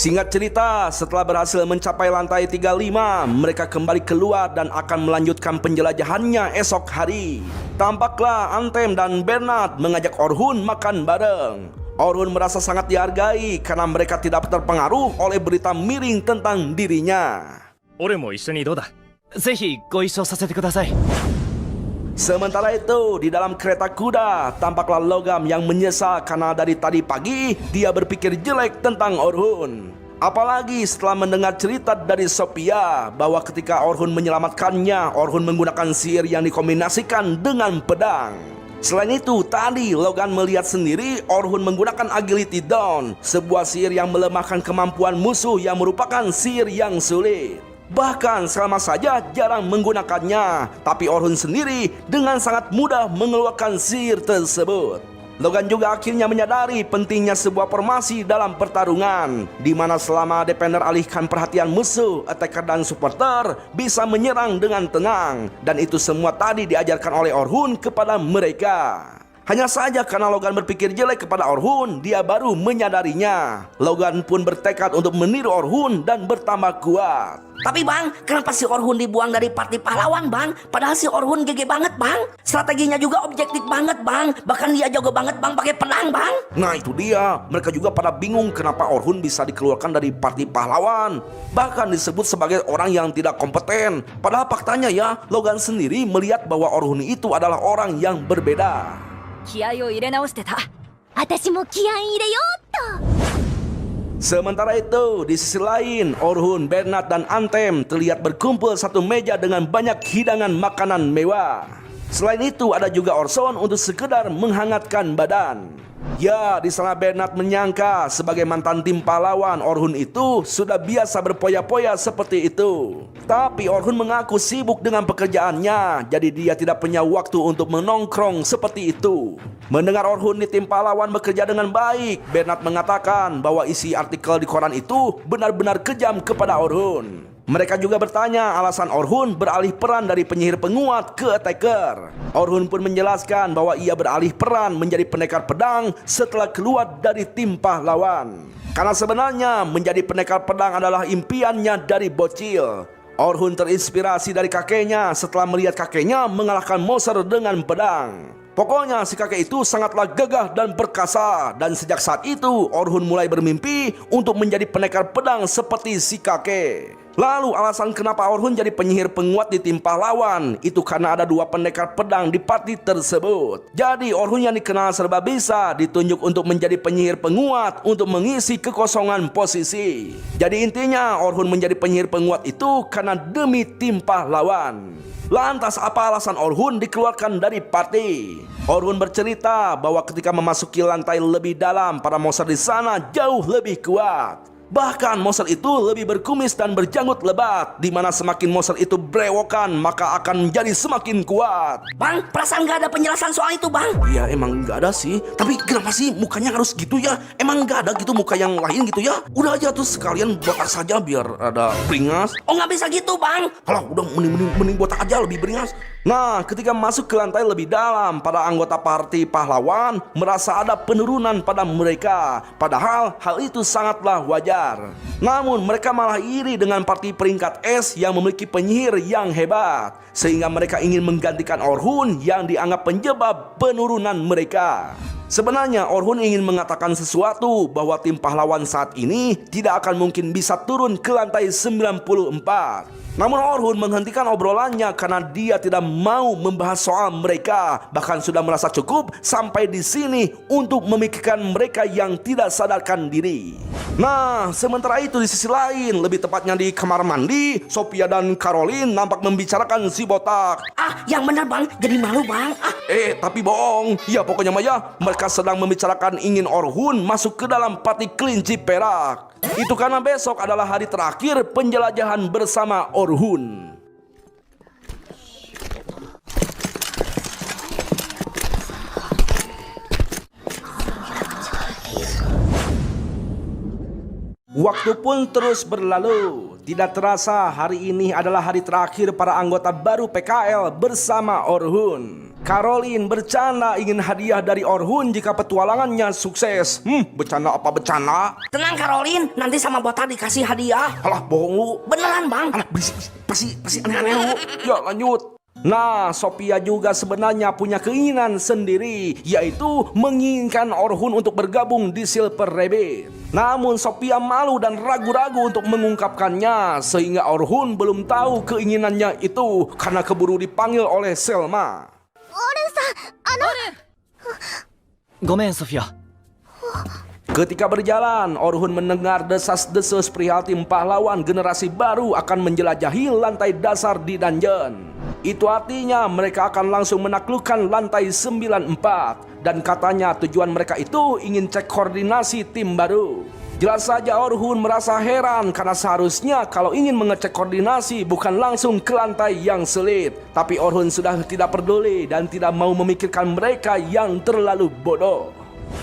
Speaker 1: Singkat cerita, setelah berhasil mencapai lantai 35, mereka kembali keluar dan akan melanjutkan penjelajahannya esok hari. Tampaklah Anthem dan Bernard mengajak Orhun makan bareng. Orhun merasa sangat dihargai karena mereka tidak terpengaruh oleh berita miring tentang dirinya.
Speaker 2: 俺も一緒にどうだ。ぜひご一緒させてください。
Speaker 1: Sementara itu, di dalam kereta kuda, tampaklah Logam yang menyesal karena dari tadi pagi dia berpikir jelek tentang Orhun. Apalagi setelah mendengar cerita dari Sophia bahwa ketika Orhun menyelamatkannya, Orhun menggunakan sihir yang dikombinasikan dengan pedang. Selain itu, tadi Logan melihat sendiri Orhun menggunakan Agility Dawn, sebuah sihir yang melemahkan kemampuan musuh yang merupakan sihir yang sulit. Bahkan selama saja jarang menggunakannya, tapi Orhun sendiri dengan sangat mudah mengeluarkan sihir tersebut. Logan juga akhirnya menyadari pentingnya sebuah formasi dalam pertarungan, di mana selama defender alihkan perhatian musuh, attacker dan supporter bisa menyerang dengan tenang, dan itu semua tadi diajarkan oleh Orhun kepada mereka. Hanya saja karena Logan berpikir jelek kepada Orhun, dia baru menyadarinya. Logan pun bertekad untuk meniru Orhun dan bertambah kuat.
Speaker 4: Tapi bang, kenapa si Orhun dibuang dari party pahlawan bang? Padahal si Orhun GG banget bang. Strateginya juga objektif banget bang. Bahkan dia jago banget bang pakai pedang bang.
Speaker 1: Nah itu dia, mereka juga pada bingung kenapa Orhun bisa dikeluarkan dari party pahlawan. Bahkan disebut sebagai orang yang tidak kompeten. Padahal faktanya ya, Logan sendiri melihat bahwa Orhun itu adalah orang yang berbeda.
Speaker 6: 気合を入れ直してた。
Speaker 3: 私も気合い入れようっと。
Speaker 1: Sementara itu, di sisi lain, Orhun, Bernard, dan Anthem terlihat berkumpul satu meja dengan banyak hidangan makanan mewah. Selain itu, ada juga Orson untuk sekedar menghangatkan badan. Ya, di sana Bernard menyangka sebagai mantan tim pahlawan, Orhun itu sudah biasa berpoya-poya seperti itu. Tapi Orhun mengaku sibuk dengan pekerjaannya, jadi dia tidak punya waktu untuk menongkrong seperti itu. Mendengar Orhun di tim pahlawan bekerja dengan baik, Bernard mengatakan bahwa isi artikel di koran itu benar-benar kejam kepada Orhun. Mereka juga bertanya alasan Orhun beralih peran dari penyihir penguat ke attacker. Orhun pun menjelaskan bahwa ia beralih peran menjadi pendekar pedang setelah keluar dari tim pahlawan. Karena sebenarnya menjadi pendekar pedang adalah impiannya dari bocil. Orhun terinspirasi dari kakeknya setelah melihat kakeknya mengalahkan monster dengan pedang. Pokoknya si kakek itu sangatlah gagah dan perkasa, dan sejak saat itu Orhun mulai bermimpi untuk menjadi pendekar pedang seperti si kakek. Lalu alasan kenapa Orhun jadi penyihir penguat di tim pahlawan itu karena ada dua pendekar pedang di party tersebut. Jadi Orhun yang dikenal serba bisa ditunjuk untuk menjadi penyihir penguat untuk mengisi kekosongan posisi. Jadi intinya Orhun menjadi penyihir penguat itu karena demi tim pahlawan. Lantas apa alasan Orhun dikeluarkan dari party? Orhun bercerita bahwa ketika memasuki lantai lebih dalam, para monster di sana jauh lebih kuat. Bahkan monster itu lebih berkumis dan berjanggut lebat, di mana semakin monster itu berewokan maka akan menjadi semakin kuat.
Speaker 4: Bang, perasaan gak ada penjelasan soal itu bang.
Speaker 1: Ya emang nggak ada sih, tapi kenapa sih mukanya harus gitu ya? Emang nggak ada gitu muka yang lain gitu ya? Udah aja tuh sekalian botak saja biar ada beringas.
Speaker 4: Oh nggak bisa gitu bang.
Speaker 1: Alah udah mending botak aja lebih beringas. Nah ketika masuk ke lantai lebih dalam, para anggota party pahlawan merasa ada penurunan pada mereka. Padahal hal itu sangatlah wajar. Namun mereka malah iri dengan party peringkat S yang memiliki penyihir yang hebat, sehingga mereka ingin menggantikan Orhun yang dianggap penyebab penurunan mereka. Sebenarnya Orhun ingin mengatakan sesuatu bahwa tim pahlawan saat ini tidak akan mungkin bisa turun ke lantai 94. Namun Orhun menghentikan obrolannya karena dia tidak mau membahas soal mereka. Bahkan sudah merasa cukup sampai di sini untuk memikirkan mereka yang tidak sadarkan diri. Nah, sementara itu di sisi lain, lebih tepatnya di kamar mandi, Sophia dan Caroline nampak membicarakan si botak.
Speaker 4: Ah, yang benar bang, jadi malu bang. Ah.
Speaker 1: Tapi bohong. Ya pokoknya Maya, mereka sedang membicarakan ingin Orhun masuk ke dalam party kelinci perak. Itu karena besok adalah hari terakhir penjelajahan bersama Orhun. Waktu pun terus berlalu. Tidak terasa hari ini adalah hari terakhir para anggota baru PKL bersama Orhun. Caroline bercanda ingin hadiah dari Orhun jika petualangannya sukses. Bercanda apa bercanda?
Speaker 4: Tenang Caroline, nanti sama botak dikasih hadiah.
Speaker 1: Alah, bohong lu.
Speaker 4: Beneran bang.
Speaker 1: Alah, berisik. Pasti aneh-aneh lu. Ya, lanjut. Nah, Sophia juga sebenarnya punya keinginan sendiri, yaitu menginginkan Orhun untuk bergabung di Silver Rabbit. Namun Sophia malu dan ragu-ragu untuk mengungkapkannya, sehingga Orhun belum tahu keinginannya itu karena keburu dipanggil oleh Selma.
Speaker 2: ごめんソフィア
Speaker 1: Ketika berjalan, Orhun mendengar desas-desus perihal tim pahlawan generasi baru akan menjelajahi lantai dasar di dungeon. Itu artinya mereka akan langsung menaklukkan lantai 94. Dan katanya tujuan mereka itu ingin cek koordinasi tim baru. Jelas saja Orhun merasa heran karena seharusnya kalau ingin mengecek koordinasi bukan langsung ke lantai yang sulit. Tapi Orhun sudah tidak peduli dan tidak mau memikirkan mereka yang terlalu bodoh.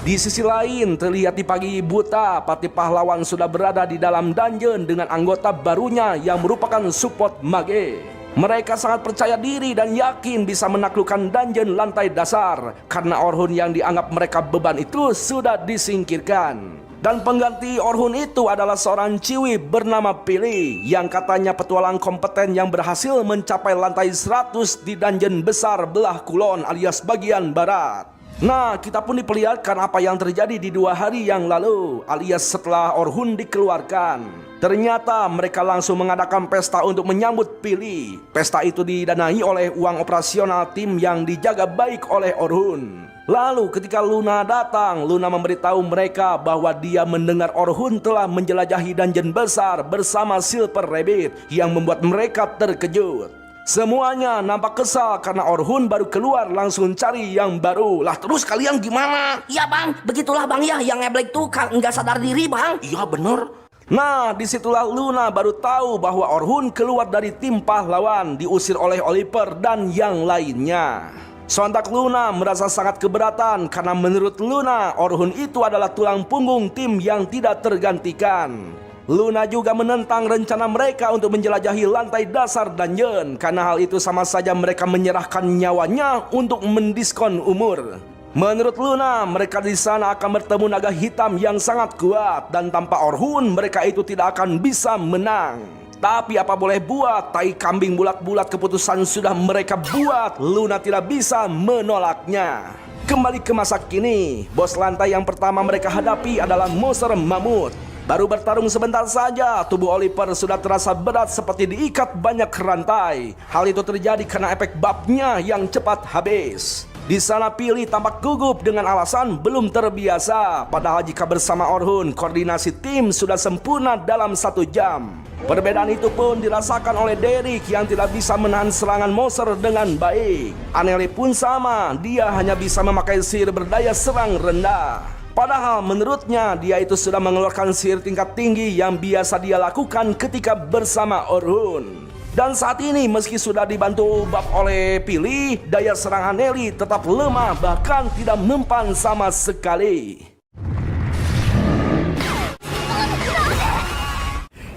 Speaker 1: Di sisi lain, terlihat di pagi buta, parti pahlawan sudah berada di dalam dungeon dengan anggota barunya yang merupakan support mage. Mereka sangat percaya diri dan yakin bisa menaklukkan dungeon lantai dasar karena Orhun yang dianggap mereka beban itu sudah disingkirkan. Dan pengganti Orhun itu adalah seorang ciwi bernama Pili yang katanya petualang kompeten yang berhasil mencapai lantai 100 di dungeon besar belah kulon alias bagian barat. Nah, kita pun diperlihatkan apa yang terjadi di 2 hari yang lalu alias setelah Orhun dikeluarkan. Ternyata mereka langsung mengadakan pesta untuk menyambut Pili. Pesta itu didanai oleh uang operasional tim yang dijaga baik oleh Orhun. Lalu ketika Luna datang, Luna memberitahu mereka bahwa dia mendengar Orhun telah menjelajahi dungeon besar bersama Silver Rabbit yang membuat mereka terkejut. Semuanya nampak kesal karena Orhun baru keluar langsung cari yang baru. Lah terus kalian gimana?
Speaker 4: Iya bang, begitulah bang ya, yang ngeblek tuh nggak sadar diri bang.
Speaker 1: Iya bener. Nah, disitulah Luna baru tahu bahwa Orhun keluar dari tim pahlawan, diusir oleh Oliver dan yang lainnya. Sontak Luna merasa sangat keberatan karena menurut Luna, Orhun itu adalah tulang punggung tim yang tidak tergantikan. Luna juga menentang rencana mereka untuk menjelajahi lantai dasar dungeon karena hal itu sama saja mereka menyerahkan nyawanya untuk mendiskon umur. Menurut Luna, mereka di sana akan bertemu naga hitam yang sangat kuat dan tanpa Orhun mereka itu tidak akan bisa menang. Tapi apa boleh buat, tai kambing bulat-bulat keputusan sudah mereka buat, Luna tidak bisa menolaknya. Kembali ke masa kini, bos lantai yang pertama mereka hadapi adalah monster mamut. Baru bertarung sebentar saja, tubuh Oliver sudah terasa berat seperti diikat banyak rantai. Hal itu terjadi karena efek buffnya yang cepat habis. Di sana Pili tampak gugup dengan alasan belum terbiasa. Padahal jika bersama Orhun, koordinasi tim sudah sempurna dalam 1 jam. Perbedaan itu pun dirasakan oleh Derek yang tidak bisa menahan serangan monster dengan baik. Anneli pun sama, dia hanya bisa memakai sihir berdaya serang rendah. Padahal menurutnya dia itu sudah mengeluarkan sihir tingkat tinggi yang biasa dia lakukan ketika bersama Orhun. Dan saat ini meski sudah dibantu buff oleh Pili, daya serang Anneli tetap lemah bahkan tidak mempan sama sekali.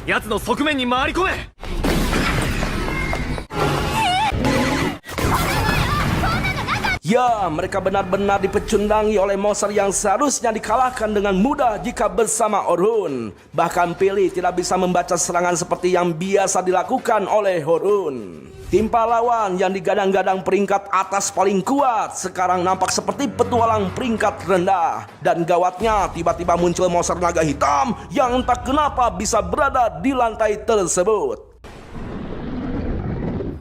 Speaker 2: 奴の側面に回り込め
Speaker 1: Ya, mereka benar-benar dipecundangi oleh monster yang seharusnya dikalahkan dengan mudah jika bersama Orhun. Bahkan Pili tidak bisa membaca serangan seperti yang biasa dilakukan oleh Orhun. Tim pahlawan yang digadang-gadang peringkat atas paling kuat sekarang nampak seperti petualang peringkat rendah. Dan gawatnya tiba-tiba muncul monster naga hitam yang entah kenapa bisa berada di lantai tersebut.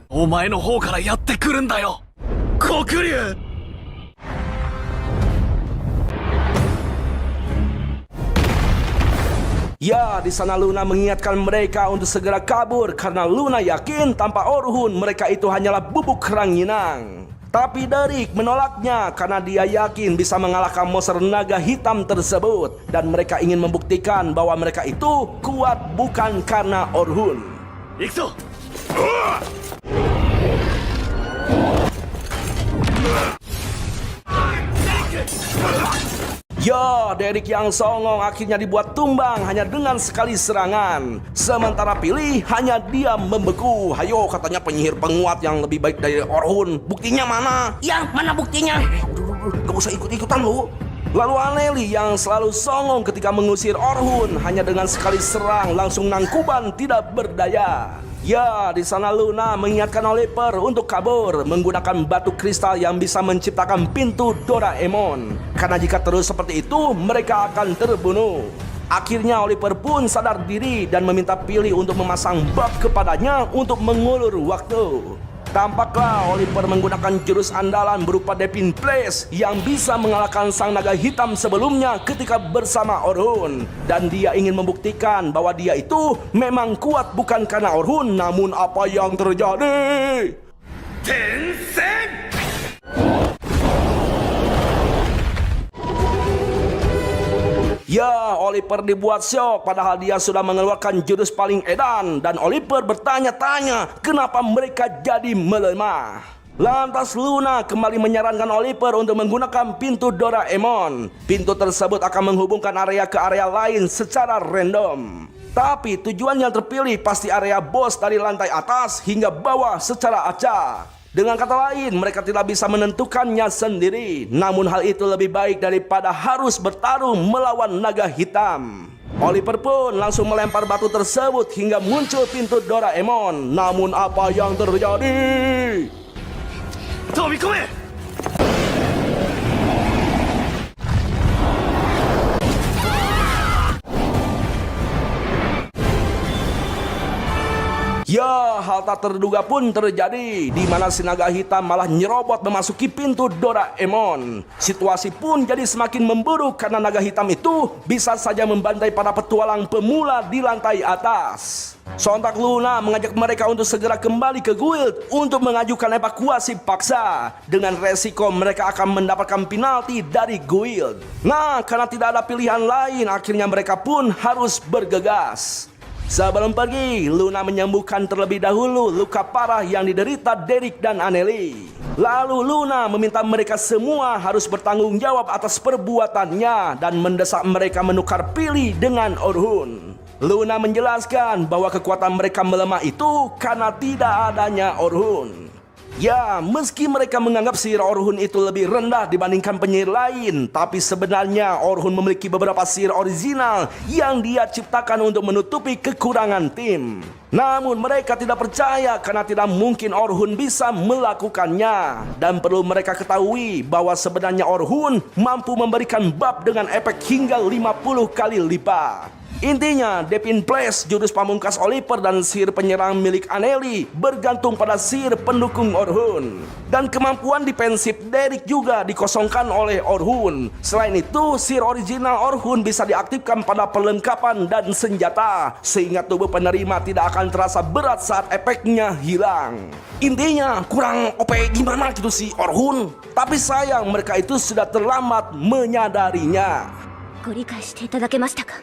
Speaker 2: お前の方からやってくるんだよ黒竜
Speaker 1: Ya, di sana Luna mengingatkan mereka untuk segera kabur karena Luna yakin tanpa Orhun mereka itu hanyalah bubuk ranginang. Tapi Derek menolaknya karena dia yakin bisa mengalahkan monster naga hitam tersebut dan mereka ingin membuktikan bahwa mereka itu kuat bukan karena Orhun.
Speaker 2: Ikso!
Speaker 1: Ya, Derek yang songong akhirnya dibuat tumbang hanya dengan sekali serangan. Sementara Pilih hanya diam membeku. Hayo, katanya penyihir penguat yang lebih baik dari Orhun. Buktinya mana?
Speaker 4: Ya, mana buktinya?
Speaker 1: Gak usah ikut-ikutan lu. Lalu Aneli yang selalu songong ketika mengusir Orhun hanya dengan sekali serang langsung nangkuban tidak berdaya. Ya, di sana Luna mengingatkan Oliver untuk kabur menggunakan batu kristal yang bisa menciptakan pintu Doraemon. Karena jika terus seperti itu, mereka akan terbunuh. Akhirnya Oliver pun sadar diri dan meminta Pilih untuk memasang bab kepadanya untuk mengulur waktu. Tampaklah Oliver menggunakan jurus andalan berupa Devin Place yang bisa mengalahkan sang naga hitam sebelumnya ketika bersama Orhun. Dan dia ingin membuktikan bahwa dia itu memang kuat bukan karena Orhun, namun apa yang terjadi? Tensei! Ya, Oliver dibuat syok padahal dia sudah mengeluarkan jurus paling edan dan Oliver bertanya-tanya kenapa mereka jadi melemah. Lantas Luna kembali menyarankan Oliver untuk menggunakan pintu Doraemon. Pintu tersebut akan menghubungkan area ke area lain secara random. Tapi tujuan yang terpilih pasti area bos dari lantai atas hingga bawah secara acak. Dengan kata lain, mereka tidak bisa menentukannya sendiri. Namun hal itu lebih baik daripada harus bertarung melawan naga hitam. Oliver pun langsung melempar batu tersebut hingga muncul pintu Doraemon. Namun apa yang terjadi? Tobikome! Ya, hal tak terduga pun terjadi, di mana si naga hitam malah nyerobot memasuki pintu Doraemon. Situasi pun jadi semakin memburuk karena naga hitam itu bisa saja membantai para petualang pemula di lantai atas. Sontak Luna mengajak mereka untuk segera kembali ke guild untuk mengajukan evakuasi paksa. Dengan resiko mereka akan mendapatkan penalti dari guild. Nah, karena tidak ada pilihan lain, akhirnya mereka pun harus bergegas. Sebelum pergi, Luna menyembuhkan terlebih dahulu luka parah yang diderita Derek dan Aneli. Lalu Luna meminta mereka semua harus bertanggung jawab atas perbuatannya dan mendesak mereka menukar Pilih dengan Orhun. Luna menjelaskan bahwa kekuatan mereka melemah itu karena tidak adanya Orhun. Ya, meski mereka menganggap sihir Orhun itu lebih rendah dibandingkan penyihir lain, tapi sebenarnya Orhun memiliki beberapa sihir original yang dia ciptakan untuk menutupi kekurangan tim. Namun mereka tidak percaya karena tidak mungkin Orhun bisa melakukannya. Dan perlu mereka ketahui bahwa sebenarnya Orhun mampu memberikan bab dengan efek hingga 50 kali lipat. Intinya, Devin Place, jurus pamungkas Oliver dan sihir penyerang milik Aneli bergantung pada sihir pendukung Orhun. Dan kemampuan defensif Derek juga dikosongkan oleh Orhun. Selain itu, sihir original Orhun bisa diaktifkan pada perlengkapan dan senjata, sehingga tubuh penerima tidak akan terasa berat saat efeknya hilang. Intinya, kurang OP gimana gitu si Orhun. Tapi sayang mereka itu sudah terlambat menyadarinya.
Speaker 3: ご理解していただけましたか？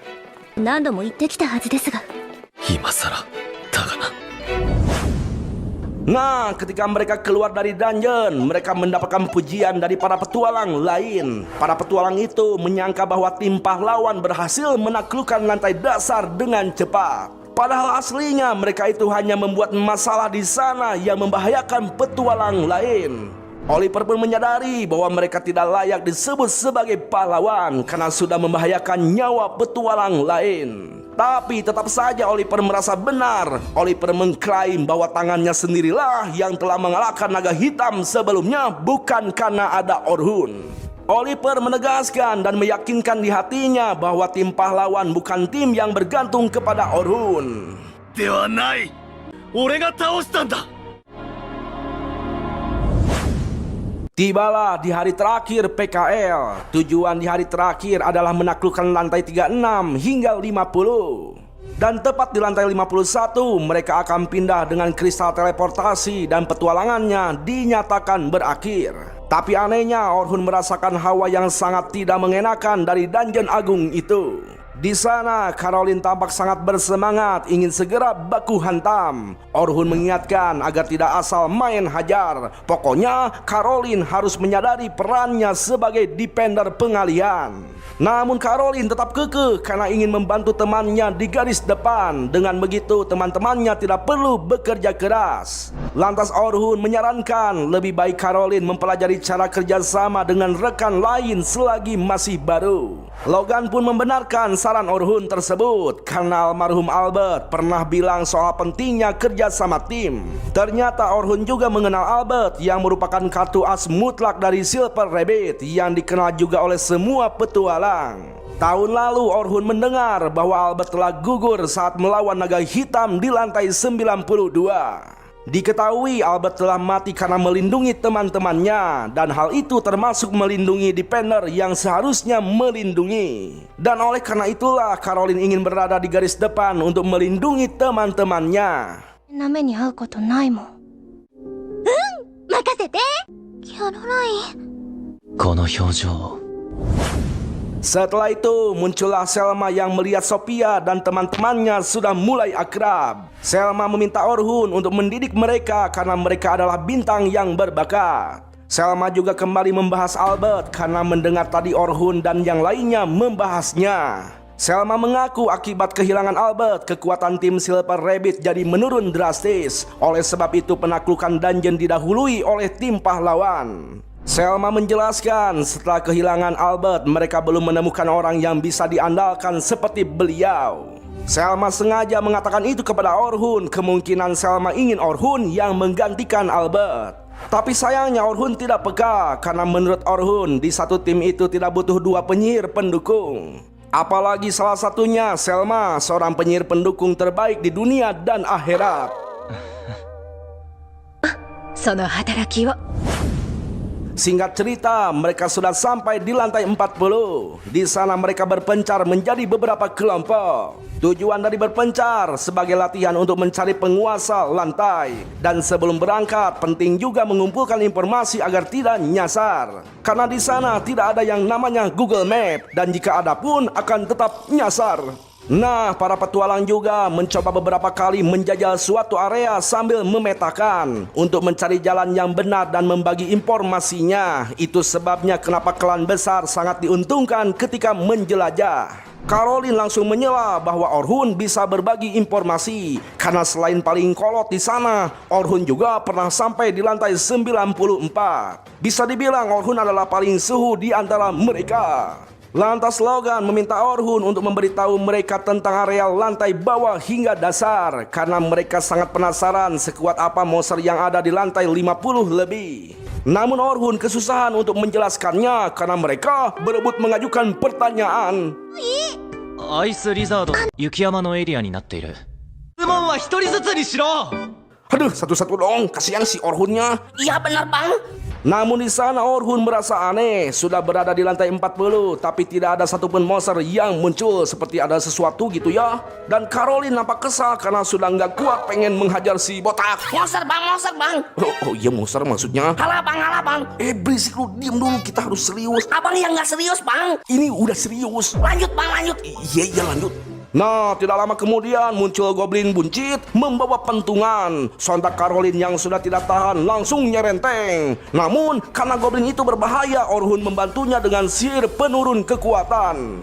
Speaker 3: 何度も言ってきたはずですが。
Speaker 2: 今さらだがな。
Speaker 1: Nah, ketika mereka keluar dari dungeon, mereka mendapatkan pujian dari para petualang lain. Para petualang itu menyangka bahwa tim pahlawan berhasil menaklukkan lantai dasar dengan cepat. Padahal aslinya mereka itu hanya membuat masalah di sana yang membahayakan petualang lain. Oliver pun menyadari bahwa mereka tidak layak disebut sebagai pahlawan karena sudah membahayakan nyawa petualang lain. Tapi tetap saja Oliver merasa benar. Oliver mengklaim bahwa tangannya sendirilah yang telah mengalahkan naga hitam sebelumnya, bukan karena ada Orhun. Oliver menegaskan dan meyakinkan di hatinya bahwa tim pahlawan bukan tim yang bergantung kepada Orhun.
Speaker 2: Dewa nai, ore ga taoshita nda.
Speaker 1: Tibalah di hari terakhir PKL. Tujuan di hari terakhir adalah menaklukkan lantai 36 hingga 50. Dan tepat di lantai 51 mereka akan pindah dengan kristal teleportasi dan petualangannya dinyatakan berakhir. Tapi anehnya Orhun merasakan hawa yang sangat tidak mengenakan dari dungeon agung itu. Di sana, Caroline tampak sangat bersemangat ingin segera baku hantam. Orhun mengingatkan agar tidak asal main hajar. Pokoknya, Caroline harus menyadari perannya sebagai defender pengalihan. Namun Caroline tetap kekeh karena ingin membantu temannya di garis depan. Dengan begitu, teman-temannya tidak perlu bekerja keras. Lantas Orhun menyarankan lebih baik Caroline mempelajari cara kerjasama dengan rekan lain selagi masih baru. Logan pun membenarkan saran Orhun tersebut karena almarhum Albert pernah bilang soal pentingnya kerja sama tim. Ternyata Orhun juga mengenal Albert yang merupakan kartu as mutlak dari Silver Rabbit yang dikenal juga oleh semua petualang. Tahun lalu Orhun mendengar bahwa Albert telah gugur saat melawan naga hitam di lantai 92. Diketahui Albert telah mati karena melindungi teman-temannya, dan hal itu termasuk melindungi defender yang seharusnya melindungi. Dan oleh karena itulah Caroline ingin berada di garis depan untuk melindungi teman-temannya.
Speaker 3: な目に遭うことないもん。任せてキャロライン。
Speaker 2: この表情。
Speaker 1: Setelah itu muncullah Selma yang melihat Sophia dan teman-temannya sudah mulai akrab. Selma meminta Orhun untuk mendidik mereka karena mereka adalah bintang yang berbakat. Selma juga kembali membahas Albert karena mendengar tadi Orhun dan yang lainnya membahasnya. Selma mengaku akibat kehilangan Albert, kekuatan tim Silver Rabbit jadi menurun drastis. Oleh sebab itu penaklukan dungeon didahului oleh tim pahlawan. Selma menjelaskan setelah kehilangan Albert mereka belum menemukan orang yang bisa diandalkan seperti beliau. Selma sengaja mengatakan itu kepada Orhun. Kemungkinan Selma ingin Orhun yang menggantikan Albert. Tapi sayangnya Orhun tidak peka karena menurut Orhun di satu tim itu tidak butuh dua penyihir pendukung. Apalagi salah satunya Selma, seorang penyihir pendukung terbaik di dunia dan akhirat.
Speaker 6: その働きを
Speaker 1: Singkat cerita, mereka sudah sampai di lantai 40. Di sana mereka berpencar menjadi beberapa kelompok. Tujuan dari berpencar sebagai latihan untuk mencari penguasa lantai. Dan sebelum berangkat, penting juga mengumpulkan informasi agar tidak nyasar. Karena di sana tidak ada yang namanya Google Map, dan jika ada pun akan tetap nyasar. Nah, para petualang juga mencoba beberapa kali menjajal suatu area sambil memetakan untuk mencari jalan yang benar dan membagi informasinya. Itu sebabnya kenapa klan besar sangat diuntungkan ketika menjelajah. Caroline langsung menyela bahwa Orhun bisa berbagi informasi karena selain paling kolot di sana, Orhun juga pernah sampai di lantai 94. Bisa dibilang Orhun adalah paling suhu di antara mereka. Lantas Logan meminta Orhun untuk memberitahu mereka tentang area lantai bawah hingga dasar karena mereka sangat penasaran sekuat apa monster yang ada di lantai 50 lebih. Namun Orhun kesusahan untuk menjelaskannya karena mereka berebut mengajukan pertanyaan.
Speaker 2: アイスリザード雪山のエリアになっている。質問は一人ずつにしろ。
Speaker 1: Aduh, satu-satu dong, kasihan si Orhunnya.
Speaker 4: Iya benar bang.
Speaker 1: Namun di sana Orhun merasa aneh, sudah berada di lantai 40 tapi tidak ada satupun monster yang muncul seperti ada sesuatu gitu ya. Dan Caroline nampak kesal karena sudah nggak kuat pengen menghajar si botak.
Speaker 4: Monster bang.
Speaker 1: Oh iya monster maksudnya.
Speaker 4: Halah bang.
Speaker 1: Berisik lu, diem dulu, kita harus serius.
Speaker 4: Abang yang nggak serius bang.
Speaker 1: Ini udah serius.
Speaker 4: Lanjut bang, lanjut.
Speaker 1: Iya lanjut. Nah, tidak lama kemudian muncul goblin buncit membawa pentungan. Sontak Caroline yang sudah tidak tahan langsung nyerenteng. Namun, karena goblin itu berbahaya, Orhun membantunya dengan sihir penurun kekuatan.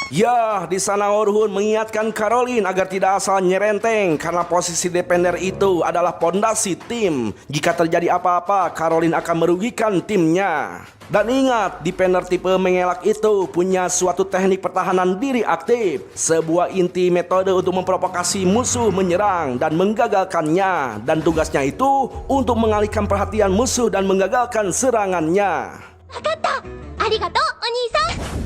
Speaker 1: Ya, di sana Orhun mengingatkan Caroline agar tidak asal nyerenteng karena posisi defender itu adalah pondasi tim. Jika terjadi apa-apa, Caroline akan merugikan timnya. Dan ingat, defender tipe mengelak itu punya suatu teknik pertahanan diri aktif, sebuah inti metode untuk memprovokasi musuh menyerang dan menggagalkannya. Dan tugasnya itu untuk mengalihkan perhatian musuh dan menggagalkan serangannya.
Speaker 3: わかったありがとうお兄さん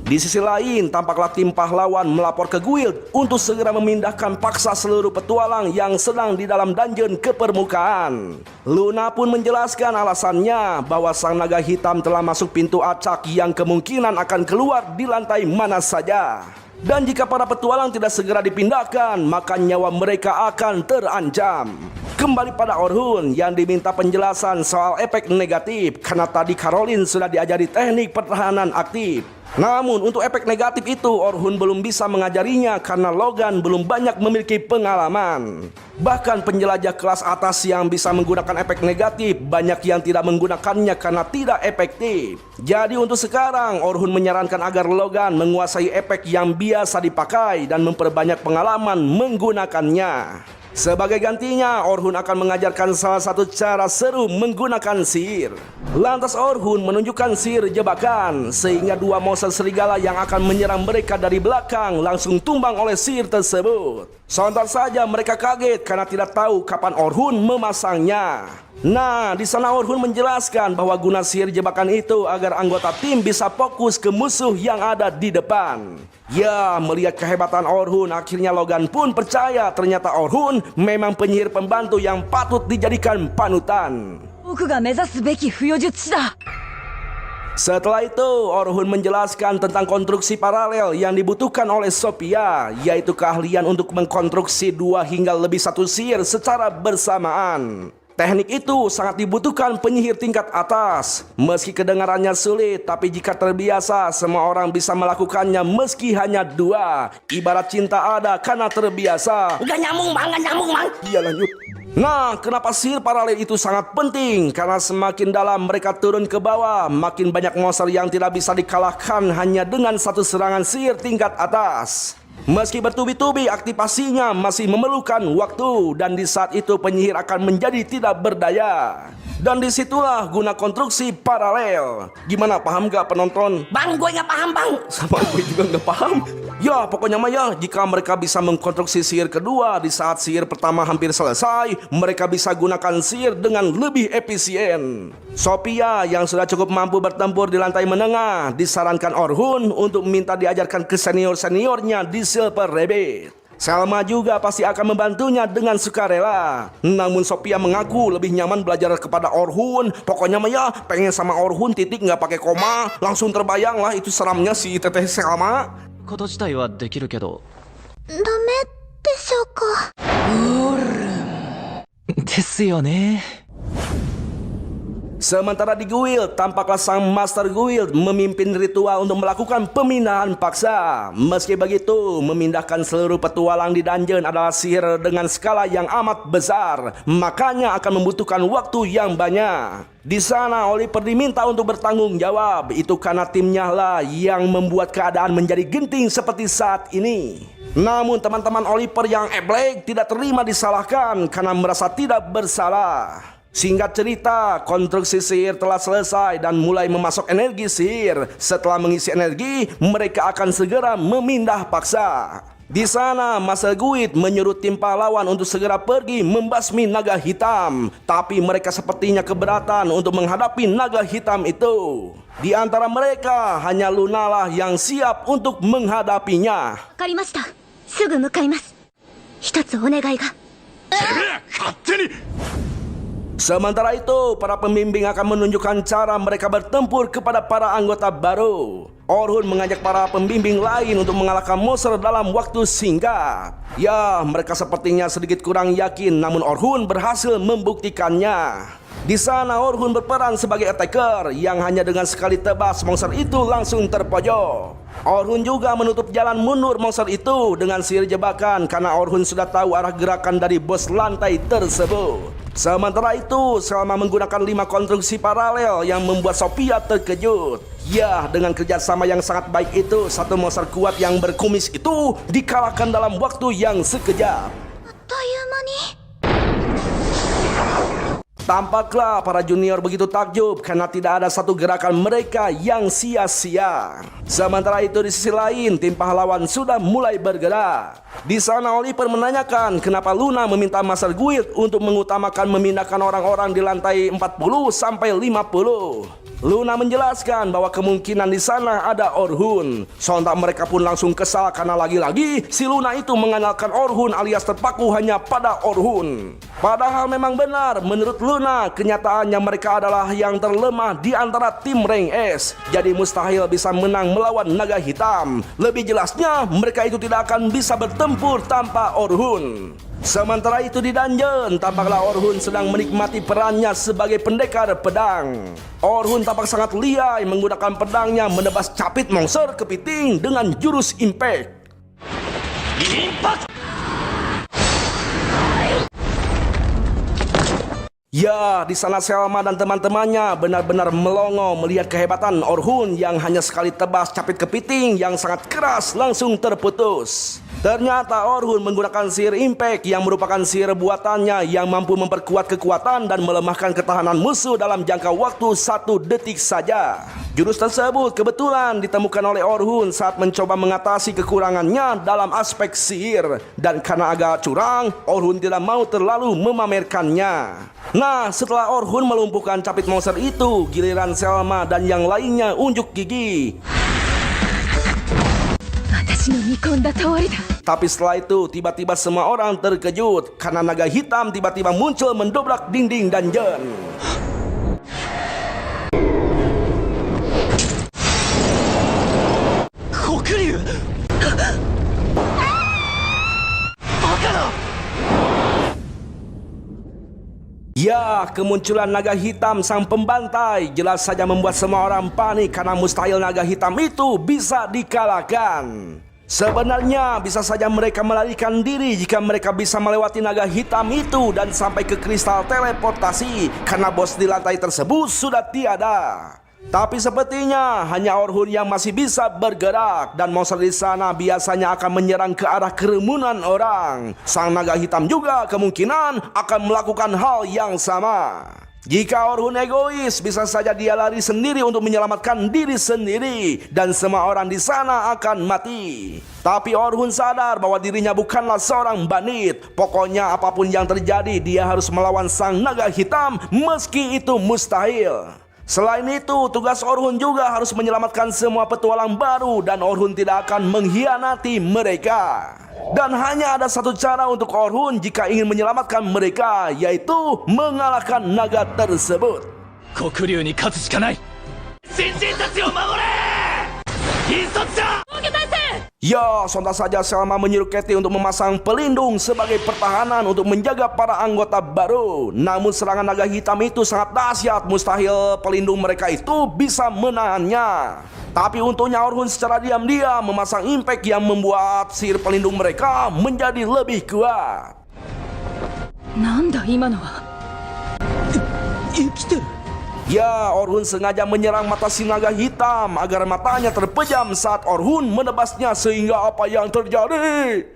Speaker 1: Di sisi lain, tampaklah tim pahlawan melapor ke guild untuk segera memindahkan paksa seluruh petualang yang sedang di dalam dungeon ke permukaan. Luna pun menjelaskan alasannya bahwa sang naga hitam telah masuk pintu acak yang kemungkinan akan keluar di lantai mana saja. Dan jika para petualang tidak segera dipindahkan, maka nyawa mereka akan terancam. Kembali pada Orhun yang diminta penjelasan soal efek negatif karena tadi Caroline sudah diajari teknik pertahanan aktif. Namun untuk efek negatif itu Orhun belum bisa mengajarinya karena Logan belum banyak memiliki pengalaman. Bahkan penjelajah kelas atas yang bisa menggunakan efek negatif banyak yang tidak menggunakannya karena tidak efektif. Jadi untuk sekarang Orhun menyarankan agar Logan menguasai efek yang biasa dipakai dan memperbanyak pengalaman menggunakannya. Sebagai gantinya, Orhun akan mengajarkan salah satu cara seru menggunakan sihir. Lantas Orhun menunjukkan sihir jebakan, sehingga dua monster serigala yang akan menyerang mereka dari belakang langsung tumbang oleh sihir tersebut. Sontak saja mereka kaget karena tidak tahu kapan Orhun memasangnya. Nah, di sana Orhun menjelaskan bahwa guna sihir jebakan itu agar anggota tim bisa fokus ke musuh yang ada di depan. Ya, melihat kehebatan Orhun, akhirnya Logan pun percaya ternyata Orhun memang penyihir pembantu yang patut dijadikan panutan.
Speaker 6: 僕が目指すべき不予術師だ。
Speaker 1: Setelah itu, Orhun menjelaskan tentang konstruksi paralel yang dibutuhkan oleh Sophia, yaitu keahlian untuk mengkonstruksi 2 hingga lebih 1 sihir secara bersamaan. Teknik itu sangat dibutuhkan penyihir tingkat atas. Meski kedengarannya sulit, tapi jika terbiasa, semua orang bisa melakukannya meski hanya 2. Ibarat cinta ada karena terbiasa.
Speaker 4: Gak nyambung bang, gak nyambung bang.
Speaker 1: Iya lanjut. Nah, kenapa sihir paralel itu sangat penting? Karena semakin dalam mereka turun ke bawah, makin banyak monster yang tidak bisa dikalahkan hanya dengan 1 serangan sihir tingkat atas. Meski bertubi-tubi, aktivasinya masih memerlukan waktu, dan di saat itu penyihir akan menjadi tidak berdaya. Dan disitulah guna konstruksi paralel. Gimana, paham gak penonton?
Speaker 4: Bang, gue gak paham bang.
Speaker 1: Sama gue juga gak paham. Ya, pokoknya mah ya, jika mereka bisa mengkonstruksi sihir kedua di saat sihir pertama hampir selesai, mereka bisa gunakan sihir dengan lebih efisien. Sophia yang sudah cukup mampu bertempur di lantai menengah disarankan Orhun untuk minta diajarkan ke senior-seniornya di Silver Rabbit. Selma juga pasti akan membantunya dengan sukarela. Namun Sophia mengaku lebih nyaman belajar kepada Orhun. Pokoknya mah ya, pengen sama Orhun titik nggak pakai koma. Langsung terbayang lah itu seramnya si Teteh Selma.
Speaker 2: こと自体はできるけど
Speaker 3: ダメでしょうか。
Speaker 2: ですよね。
Speaker 1: Sementara di guild, tampaklah sang Master Guild memimpin ritual untuk melakukan pemindahan paksa. Meski begitu, memindahkan seluruh petualang di dungeon adalah sihir dengan skala yang amat besar. Makanya akan membutuhkan waktu yang banyak. Di sana Oliver diminta untuk bertanggung jawab. Itu karena timnya lah yang membuat keadaan menjadi genting seperti saat ini. Namun teman-teman Oliver yang eblek tidak terima disalahkan karena merasa tidak bersalah. Singkat cerita, konstruksi sihir telah selesai dan mulai memasok energi sihir. Setelah mengisi energi, mereka akan segera memindah paksa. Di sana, Master Guild menyuruh tim pahlawan untuk segera pergi membasmi naga hitam. Tapi mereka sepertinya keberatan untuk menghadapi naga hitam itu. Di antara mereka, hanya Luna lah yang siap untuk menghadapinya.
Speaker 3: わかりました。すぐ向かいます。一つお願いが。
Speaker 1: Sementara itu, para pembimbing akan menunjukkan cara mereka bertempur kepada para anggota baru. Orhun mengajak para pembimbing lain untuk mengalahkan monster dalam waktu singkat. Ya, mereka sepertinya sedikit kurang yakin, namun Orhun berhasil membuktikannya. Di sana Orhun berperan sebagai attacker yang hanya dengan sekali tebas monster itu langsung terpojok. Orhun juga menutup jalan mundur monster itu dengan sihir jebakan karena Orhun sudah tahu arah gerakan dari bos lantai tersebut. Sementara itu, Selma menggunakan 5 konstruksi paralel yang membuat Sophia terkejut. Ya, dengan kerjasama yang sangat baik itu, satu monster kuat yang berkumis itu dikalahkan dalam waktu yang sekejap.
Speaker 3: あっという間に。
Speaker 1: Tampaklah para junior begitu takjub karena tidak ada satu gerakan mereka yang sia-sia. Sementara itu di sisi lain, tim pahlawan sudah mulai bergerak. Di sana Oliver menanyakan kenapa Luna meminta Master Guild untuk mengutamakan memindahkan orang-orang di lantai 40 sampai 50. Luna menjelaskan bahwa kemungkinan di sana ada Orhun. Sontak mereka pun langsung kesal karena lagi-lagi si Luna itu mengandalkan Orhun alias terpaku hanya pada Orhun. Padahal memang benar, menurut Luna, kenyataannya mereka adalah yang terlemah di antara tim rank S. Jadi mustahil bisa menang melawan naga hitam. Lebih jelasnya, mereka itu tidak akan bisa bertempur tanpa Orhun. Sementara itu di dungeon, tampaklah Orhun sedang menikmati perannya sebagai pendekar pedang. Orhun tampak sangat liai menggunakan pedangnya menebas capit monster kepiting dengan jurus impact. Ya, di sana Selma dan teman-temannya benar-benar melongo melihat kehebatan Orhun yang hanya sekali tebas capit kepiting yang sangat keras langsung terputus. Ternyata Orhun menggunakan sihir impact yang merupakan sihir buatannya yang mampu memperkuat kekuatan dan melemahkan ketahanan musuh dalam jangka waktu 1 detik saja. Jurus tersebut kebetulan ditemukan oleh Orhun saat mencoba mengatasi kekurangannya dalam aspek sihir. Dan karena agak curang, Orhun tidak mau terlalu memamerkannya. Nah, setelah Orhun melumpuhkan capit monster itu, giliran Selma dan yang lainnya unjuk gigi. Tapi setelah itu, tiba-tiba semua orang terkejut karena naga hitam tiba-tiba muncul mendobrak dinding dungeon. Ya, kemunculan naga hitam sang pembantai jelas saja membuat semua orang panik karena mustahil naga hitam itu bisa dikalahkan. Sebenarnya bisa saja mereka melarikan diri jika mereka bisa melewati naga hitam itu dan sampai ke kristal teleportasi karena bos di lantai tersebut sudah tiada. Tapi sepertinya hanya Orhun yang masih bisa bergerak dan monster di sana biasanya akan menyerang ke arah kerumunan orang. Sang naga hitam juga kemungkinan akan melakukan hal yang sama. Jika Orhun egois, bisa saja dia lari sendiri untuk menyelamatkan diri sendiri dan semua orang di sana akan mati. Tapi Orhun sadar bahwa dirinya bukanlah seorang bandit. Pokoknya apapun yang terjadi, dia harus melawan sang naga hitam meski itu mustahil. Selain itu, tugas Orhun juga harus menyelamatkan semua petualang baru dan Orhun tidak akan mengkhianati mereka. Dan hanya ada satu cara untuk Orhun jika ingin menyelamatkan mereka, yaitu mengalahkan naga tersebut.
Speaker 2: Kokuryu ni katsu shika nai. Shinjin tachi o magore! Hinsotsu!
Speaker 1: Ya, sontak saja Selma menyuruh Katie untuk memasang pelindung sebagai pertahanan untuk menjaga para anggota baru. Namun serangan naga hitam itu sangat dahsyat, mustahil pelindung mereka itu bisa menahannya. Tapi untungnya Orhun secara diam-diam memasang impact yang membuat sihir pelindung mereka menjadi lebih kuat.
Speaker 6: Nanda imano wa?
Speaker 1: Ya, Orhun sengaja menyerang mata si naga hitam agar matanya terpejam saat Orhun menebasnya sehingga apa yang terjadi?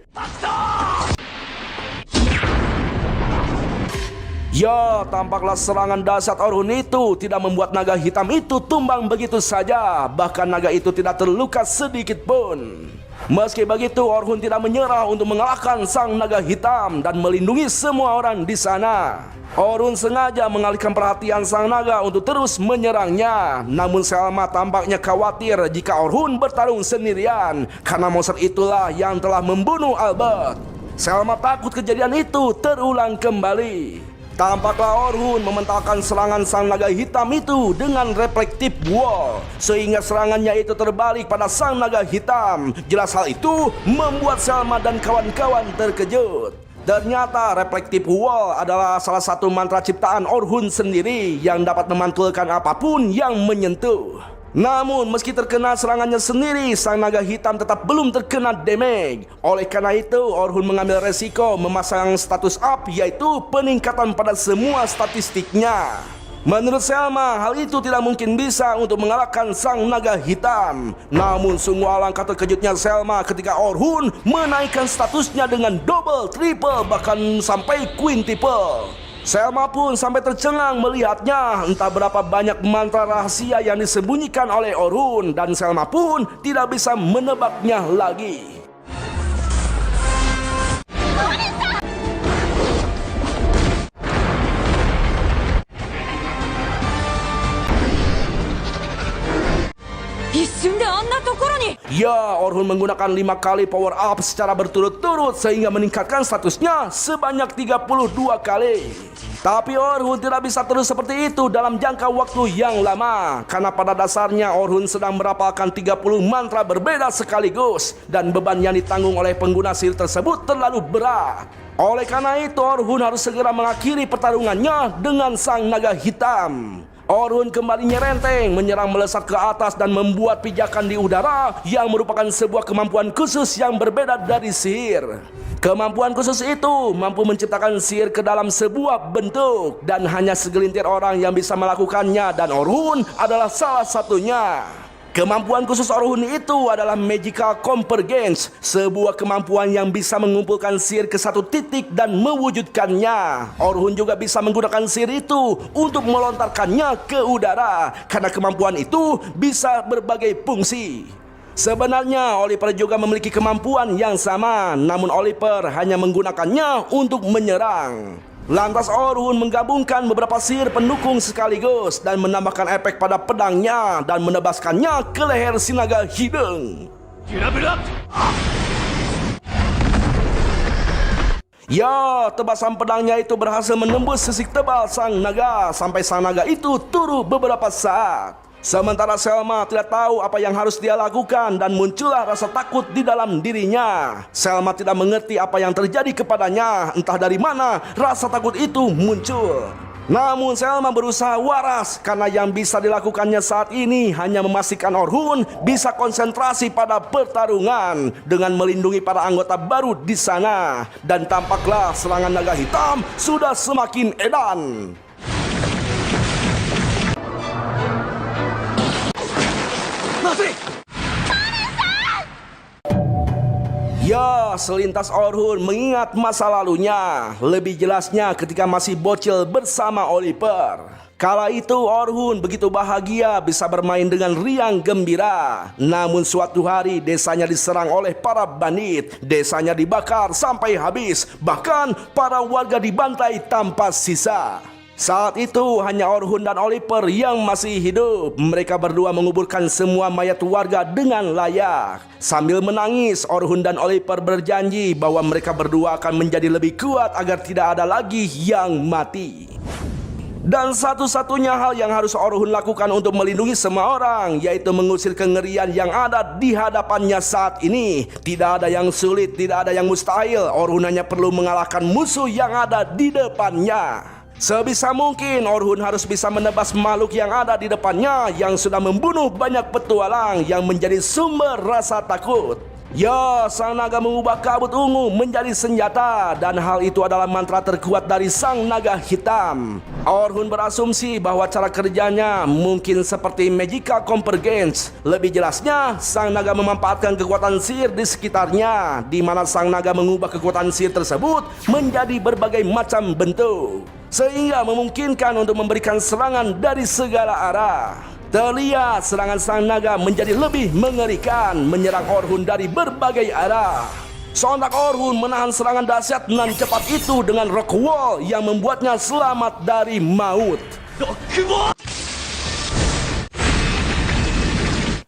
Speaker 1: Ya, tampaklah serangan dahsyat Orhun itu tidak membuat naga hitam itu tumbang begitu saja. Bahkan naga itu tidak terluka sedikit pun. Meski begitu, Orhun tidak menyerah untuk mengalahkan sang naga hitam dan melindungi semua orang di sana. Orhun sengaja mengalihkan perhatian sang naga untuk terus menyerangnya. Namun Selma tampaknya khawatir jika Orhun bertarung sendirian karena monster itulah yang telah membunuh Albert. Selma takut kejadian itu terulang kembali. Tampaklah Orhun mementalkan serangan sang naga hitam itu dengan reflective wall sehingga serangannya itu terbalik pada sang naga hitam. Jelas hal itu membuat Selma dan kawan-kawan terkejut. Ternyata reflective wall adalah salah satu mantra ciptaan Orhun sendiri yang dapat memantulkan apapun yang menyentuh. Namun meski terkena serangannya sendiri, sang naga hitam tetap belum terkena damage. Oleh karena itu, Orhun mengambil resiko memasang status up, yaitu peningkatan pada semua statistiknya. Menurut Selma, hal itu tidak mungkin bisa untuk mengalahkan sang naga hitam. Namun sungguh alangkah terkejutnya Selma ketika Orhun menaikkan statusnya dengan double, triple, bahkan sampai quintuple. Selma pun sampai tercengang melihatnya, entah berapa banyak mantra rahasia yang disembunyikan oleh Orhun, dan Selma pun tidak bisa menebaknya lagi. Ya, Orhun menggunakan 5 kali power up secara berturut-turut sehingga meningkatkan statusnya sebanyak 32 kali. Tapi Orhun tidak bisa terus seperti itu dalam jangka waktu yang lama, karena pada dasarnya Orhun sedang merapalkan 30 mantra berbeda sekaligus dan beban yang ditanggung oleh pengguna sihir tersebut terlalu berat. Oleh karena itu Orhun harus segera mengakhiri pertarungannya dengan sang naga hitam. Orhun kembali nyerenteng, menyerang melesat ke atas dan membuat pijakan di udara yang merupakan sebuah kemampuan khusus yang berbeda dari sihir. Kemampuan khusus itu mampu menciptakan sihir ke dalam sebuah bentuk dan hanya segelintir orang yang bisa melakukannya, dan Orhun adalah salah satunya. Kemampuan khusus Orhun itu adalah Magical Convergence, sebuah kemampuan yang bisa mengumpulkan sihir ke satu titik dan mewujudkannya. Orhun juga bisa menggunakan sihir itu untuk melontarkannya ke udara, karena kemampuan itu bisa berbagai fungsi. Sebenarnya Oliver juga memiliki kemampuan yang sama, namun Oliver hanya menggunakannya untuk menyerang. Lantas Orhun menggabungkan beberapa sihir pendukung sekaligus dan menambahkan efek pada pedangnya dan menebaskannya ke leher si naga hidung. Ya, tebasan pedangnya itu berhasil menembus sisik tebal sang naga sampai sang naga itu turun beberapa saat. Sementara Selma tidak tahu apa yang harus dia lakukan dan muncullah rasa takut di dalam dirinya. Selma tidak mengerti apa yang terjadi kepadanya, entah dari mana rasa takut itu muncul. Namun Selma berusaha waras karena yang bisa dilakukannya saat ini hanya memastikan Orhun bisa konsentrasi pada pertarungan dengan melindungi para anggota baru di sana. Dan tampaklah serangan naga hitam sudah semakin edan. Ya, selintas Orhun mengingat masa lalunya, lebih jelasnya ketika masih bocil bersama Oliver. Kala itu Orhun begitu bahagia bisa bermain dengan riang gembira. Namun suatu hari desanya diserang oleh para bandit, desanya dibakar sampai habis, bahkan para warga dibantai tanpa sisa. Saat itu hanya Orhun dan Oliver yang masih hidup. Mereka berdua menguburkan semua mayat warga dengan layak. Sambil menangis, Orhun dan Oliver berjanji bahwa mereka berdua akan menjadi lebih kuat agar tidak ada lagi yang mati. Dan satu-satunya hal yang harus Orhun lakukan untuk melindungi semua orang, yaitu mengusir kengerian yang ada di hadapannya saat ini. Tidak ada yang sulit, tidak ada yang mustahil. Orhun hanya perlu mengalahkan musuh yang ada di depannya. Sebisa mungkin Orhun harus bisa menebas makhluk yang ada di depannya yang sudah membunuh banyak petualang yang menjadi sumber rasa takut. Ya, sang naga mengubah kabut ungu menjadi senjata, dan hal itu adalah mantra terkuat dari sang naga hitam. Orhun berasumsi bahwa cara kerjanya mungkin seperti Magical Convergence. Lebih jelasnya, sang naga memanfaatkan kekuatan sihir di sekitarnya, di mana sang naga mengubah kekuatan sihir tersebut menjadi berbagai macam bentuk, sehingga memungkinkan untuk memberikan serangan dari segala arah. Terlihat serangan sang naga menjadi lebih mengerikan, menyerang Orhun dari berbagai arah. Sontak Orhun menahan serangan dahsyat nan cepat itu dengan rock wall yang membuatnya selamat dari maut.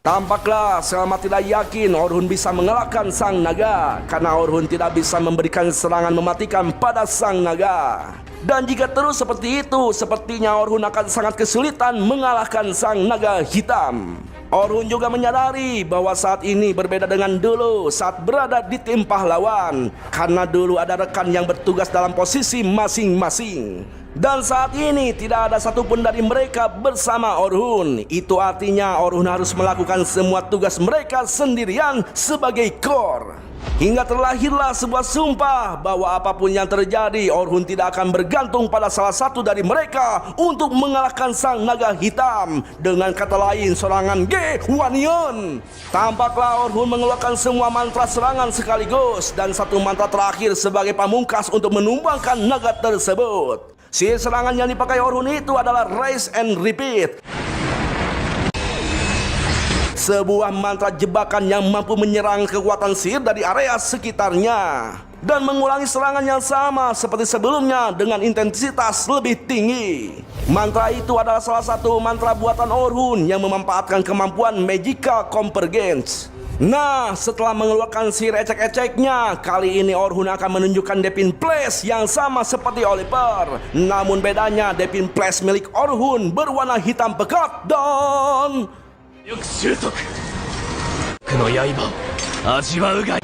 Speaker 1: Tampaklah Selma tidak yakin Orhun bisa mengalahkan sang naga, karena Orhun tidak bisa memberikan serangan mematikan pada sang naga. Dan jika terus seperti itu, sepertinya Orhun akan sangat kesulitan mengalahkan sang naga hitam. Orhun juga menyadari bahwa saat ini berbeda dengan dulu saat berada di tim pahlawan, karena dulu ada rekan yang bertugas dalam posisi masing-masing. Dan saat ini tidak ada satupun dari mereka bersama Orhun. Itu artinya Orhun harus melakukan semua tugas mereka sendirian sebagai core. Hingga terlahirlah sebuah sumpah bahwa apapun yang terjadi, Orhun tidak akan bergantung pada salah satu dari mereka untuk mengalahkan sang naga hitam. Dengan kata lain, serangan G Wanion. Tampaklah Orhun mengeluarkan semua mantra serangan sekaligus, dan satu mantra terakhir sebagai pamungkas untuk menumbangkan naga tersebut. Sihir serangan yang dipakai Orhun itu adalah Rise and Repeat, sebuah mantra jebakan yang mampu menyerang kekuatan sihir dari area sekitarnya dan mengulangi serangan yang sama seperti sebelumnya dengan intensitas lebih tinggi. Mantra itu adalah salah satu mantra buatan Orhun yang memanfaatkan kemampuan Magical Convergence. Nah, setelah mengeluarkan sihir ecek-eceknya, kali ini Orhun akan menunjukkan Devin Flash yang sama seperti Oliver. Namun bedanya Devin Flash milik Orhun berwarna hitam pekat dan...
Speaker 2: よく習得この刃を味わうがい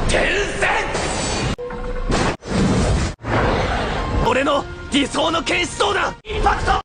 Speaker 2: 転戦俺の理想の剣士像だインパクト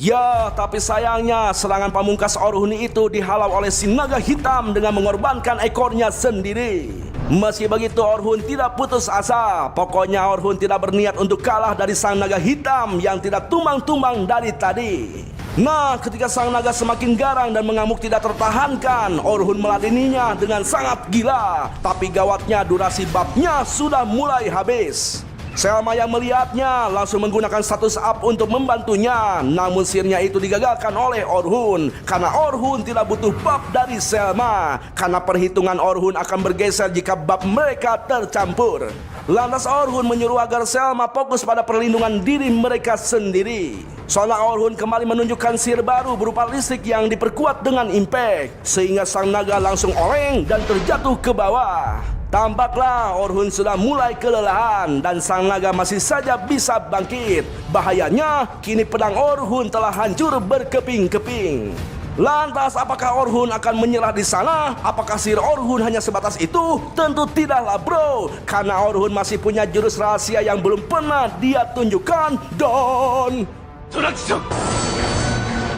Speaker 1: Ya, tapi sayangnya serangan pamungkas Orhun itu dihalau oleh si naga hitam dengan mengorbankan ekornya sendiri. Meski begitu Orhun tidak putus asa. Pokoknya Orhun tidak berniat untuk kalah dari sang naga hitam yang tidak tumbang-tumbang dari tadi. Nah, ketika sang naga semakin garang dan mengamuk tidak tertahankan, Orhun meladeninya dengan sangat gila. Tapi gawatnya durasi babnya sudah mulai habis. Selma yang melihatnya langsung menggunakan status up untuk membantunya. Namun sihirnya itu digagalkan oleh Orhun karena Orhun tidak butuh bab dari Selma, karena perhitungan Orhun akan bergeser jika bab mereka tercampur. Lantas Orhun menyuruh agar Selma fokus pada perlindungan diri mereka sendiri. Soalnya Orhun kembali menunjukkan sihir baru berupa listrik yang diperkuat dengan impact, sehingga sang naga langsung oleng dan terjatuh ke bawah. Tampaklah Orhun sudah mulai kelelahan dan sang naga masih saja bisa bangkit. Bahayanya kini pedang Orhun telah hancur berkeping-keping. Lantas apakah Orhun akan menyerah di sana? Apakah sihir Orhun hanya sebatas itu? Tentu tidaklah bro, karena Orhun masih punya jurus rahasia yang belum pernah dia tunjukkan dan...
Speaker 2: トラクション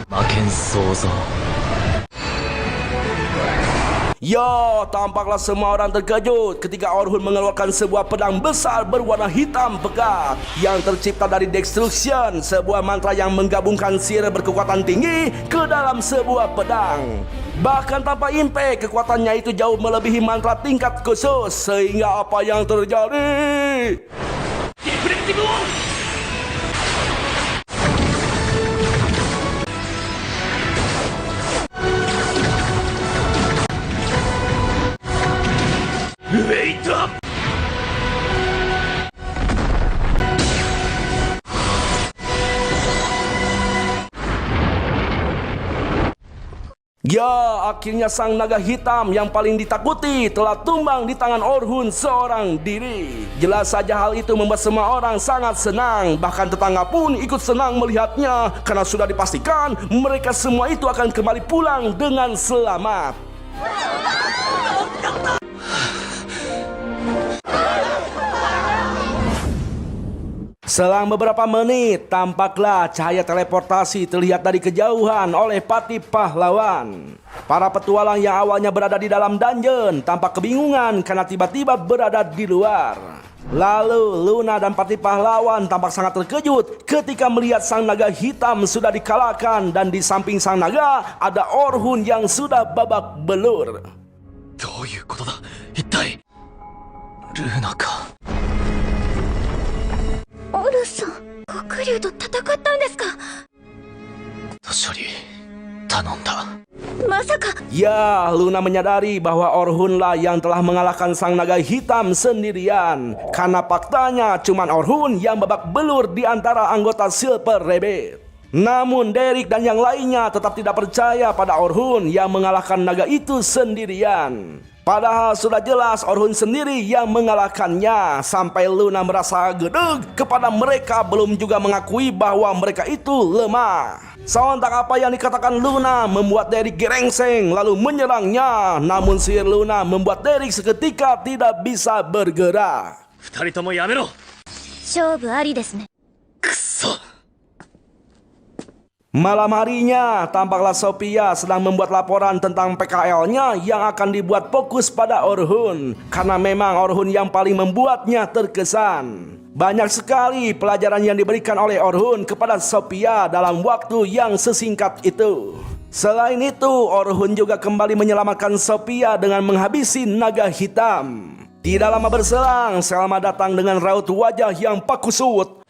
Speaker 2: 魔剣創造
Speaker 1: Ya, tampaklah semua orang terkejut ketika Orhun mengeluarkan sebuah pedang besar berwarna hitam pekat yang tercipta dari Destruction, sebuah mantra yang menggabungkan sihir berkekuatan tinggi ke dalam sebuah pedang. Bahkan tanpa impact, kekuatannya itu jauh melebihi mantra tingkat khusus, sehingga apa yang terjadi?
Speaker 2: Deflective ウェイトアップ
Speaker 1: Ya, akhirnya sang naga hitam yang paling ditakuti telah tumbang di tangan Orhun seorang diri. Jelas saja hal itu membuat semua orang sangat senang. Bahkan tetangga pun ikut senang melihatnya, karena sudah dipastikan mereka semua itu akan kembali pulang dengan selamat. Selang beberapa menit, tampaklah cahaya teleportasi terlihat dari kejauhan oleh Patih Pahlawan. Para petualang yang awalnya berada di dalam dungeon tampak kebingungan karena tiba-tiba berada di luar. Lalu Luna dan Patih Pahlawan tampak sangat terkejut ketika melihat sang naga hitam sudah dikalahkan dan di samping sang naga ada Orhun yang sudah babak belur.
Speaker 2: どういうことだ一体ルーナか
Speaker 3: オルさん、黒竜と戦ったんですか？
Speaker 2: 処理頼んだ
Speaker 3: まさか。
Speaker 1: Ya, Luna menyadari bahwa Orhunlah yang telah mengalahkan sang naga hitam sendirian. Karena faktanya cuman Orhun yang babak belur di antara anggota Silver Rabbit. Namun Derek dan yang lainnya tetap tidak percaya pada Orhun yang mengalahkan naga itu sendirian. Padahal sudah jelas Orhun sendiri yang mengalahkannya. Sampai Luna merasa gedeg kepada mereka belum juga mengakui bahwa mereka itu lemah. Sontak apa yang dikatakan Luna membuat Derek gerengseng lalu menyerangnya. Namun sihir Luna membuat Derek seketika tidak bisa bergerak.
Speaker 2: 二人ともやめろ
Speaker 3: 勝負ありですね。
Speaker 2: くそ
Speaker 1: Malam harinya, tampaklah Sophia sedang membuat laporan tentang PKL-nya yang akan dibuat fokus pada Orhun. Karena memang Orhun yang paling membuatnya terkesan. Banyak sekali pelajaran yang diberikan oleh Orhun kepada Sophia dalam waktu yang sesingkat itu. Selain itu, Orhun juga kembali menyelamatkan Sophia dengan menghabisi naga hitam. Tidak lama berselang, Selma datang dengan raut wajah yang pakusut.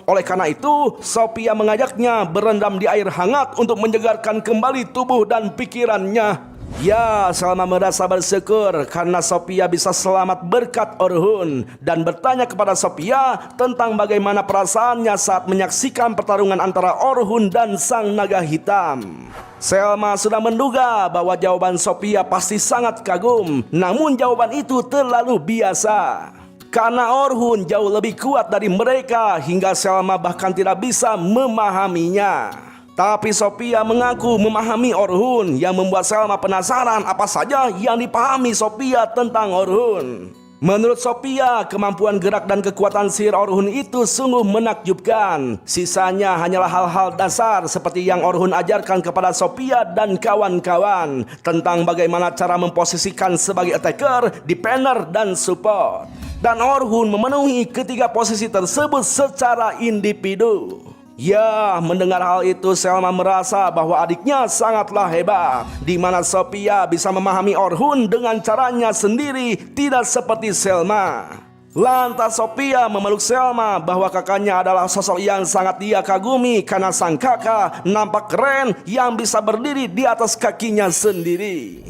Speaker 1: Oleh karena itu, Sophia mengajaknya berendam di air hangat untuk menyegarkan kembali tubuh dan pikirannya. Ya, Selma merasa bersyukur karena Sophia bisa selamat berkat Orhun dan bertanya kepada Sophia tentang bagaimana perasaannya saat menyaksikan pertarungan antara Orhun dan sang naga hitam. Selma sudah menduga bahwa jawaban Sophia pasti sangat kagum, namun jawaban itu terlalu biasa. Karena Orhun jauh lebih kuat dari mereka hingga Selma bahkan tidak bisa memahaminya. Tapi Sophia mengaku memahami Orhun yang membuat Selma penasaran apa saja yang dipahami Sophia tentang Orhun. Menurut Sophia, kemampuan gerak dan kekuatan sihir Orhun itu sungguh menakjubkan. Sisanya hanyalah hal-hal dasar seperti yang Orhun ajarkan kepada Sophia dan kawan-kawan tentang bagaimana cara memposisikan sebagai attacker, defender, dan support. Dan Orhun memenuhi ketiga posisi tersebut secara individu. Ya, mendengar hal itu Selma merasa bahwa adiknya sangatlah hebat, di mana Sophia bisa memahami Orhun dengan caranya sendiri, tidak seperti Selma. Lantas Sophia memeluk Selma bahwa kakaknya adalah sosok yang sangat dia kagumi karena sang kakak nampak keren yang bisa berdiri di atas kakinya sendiri.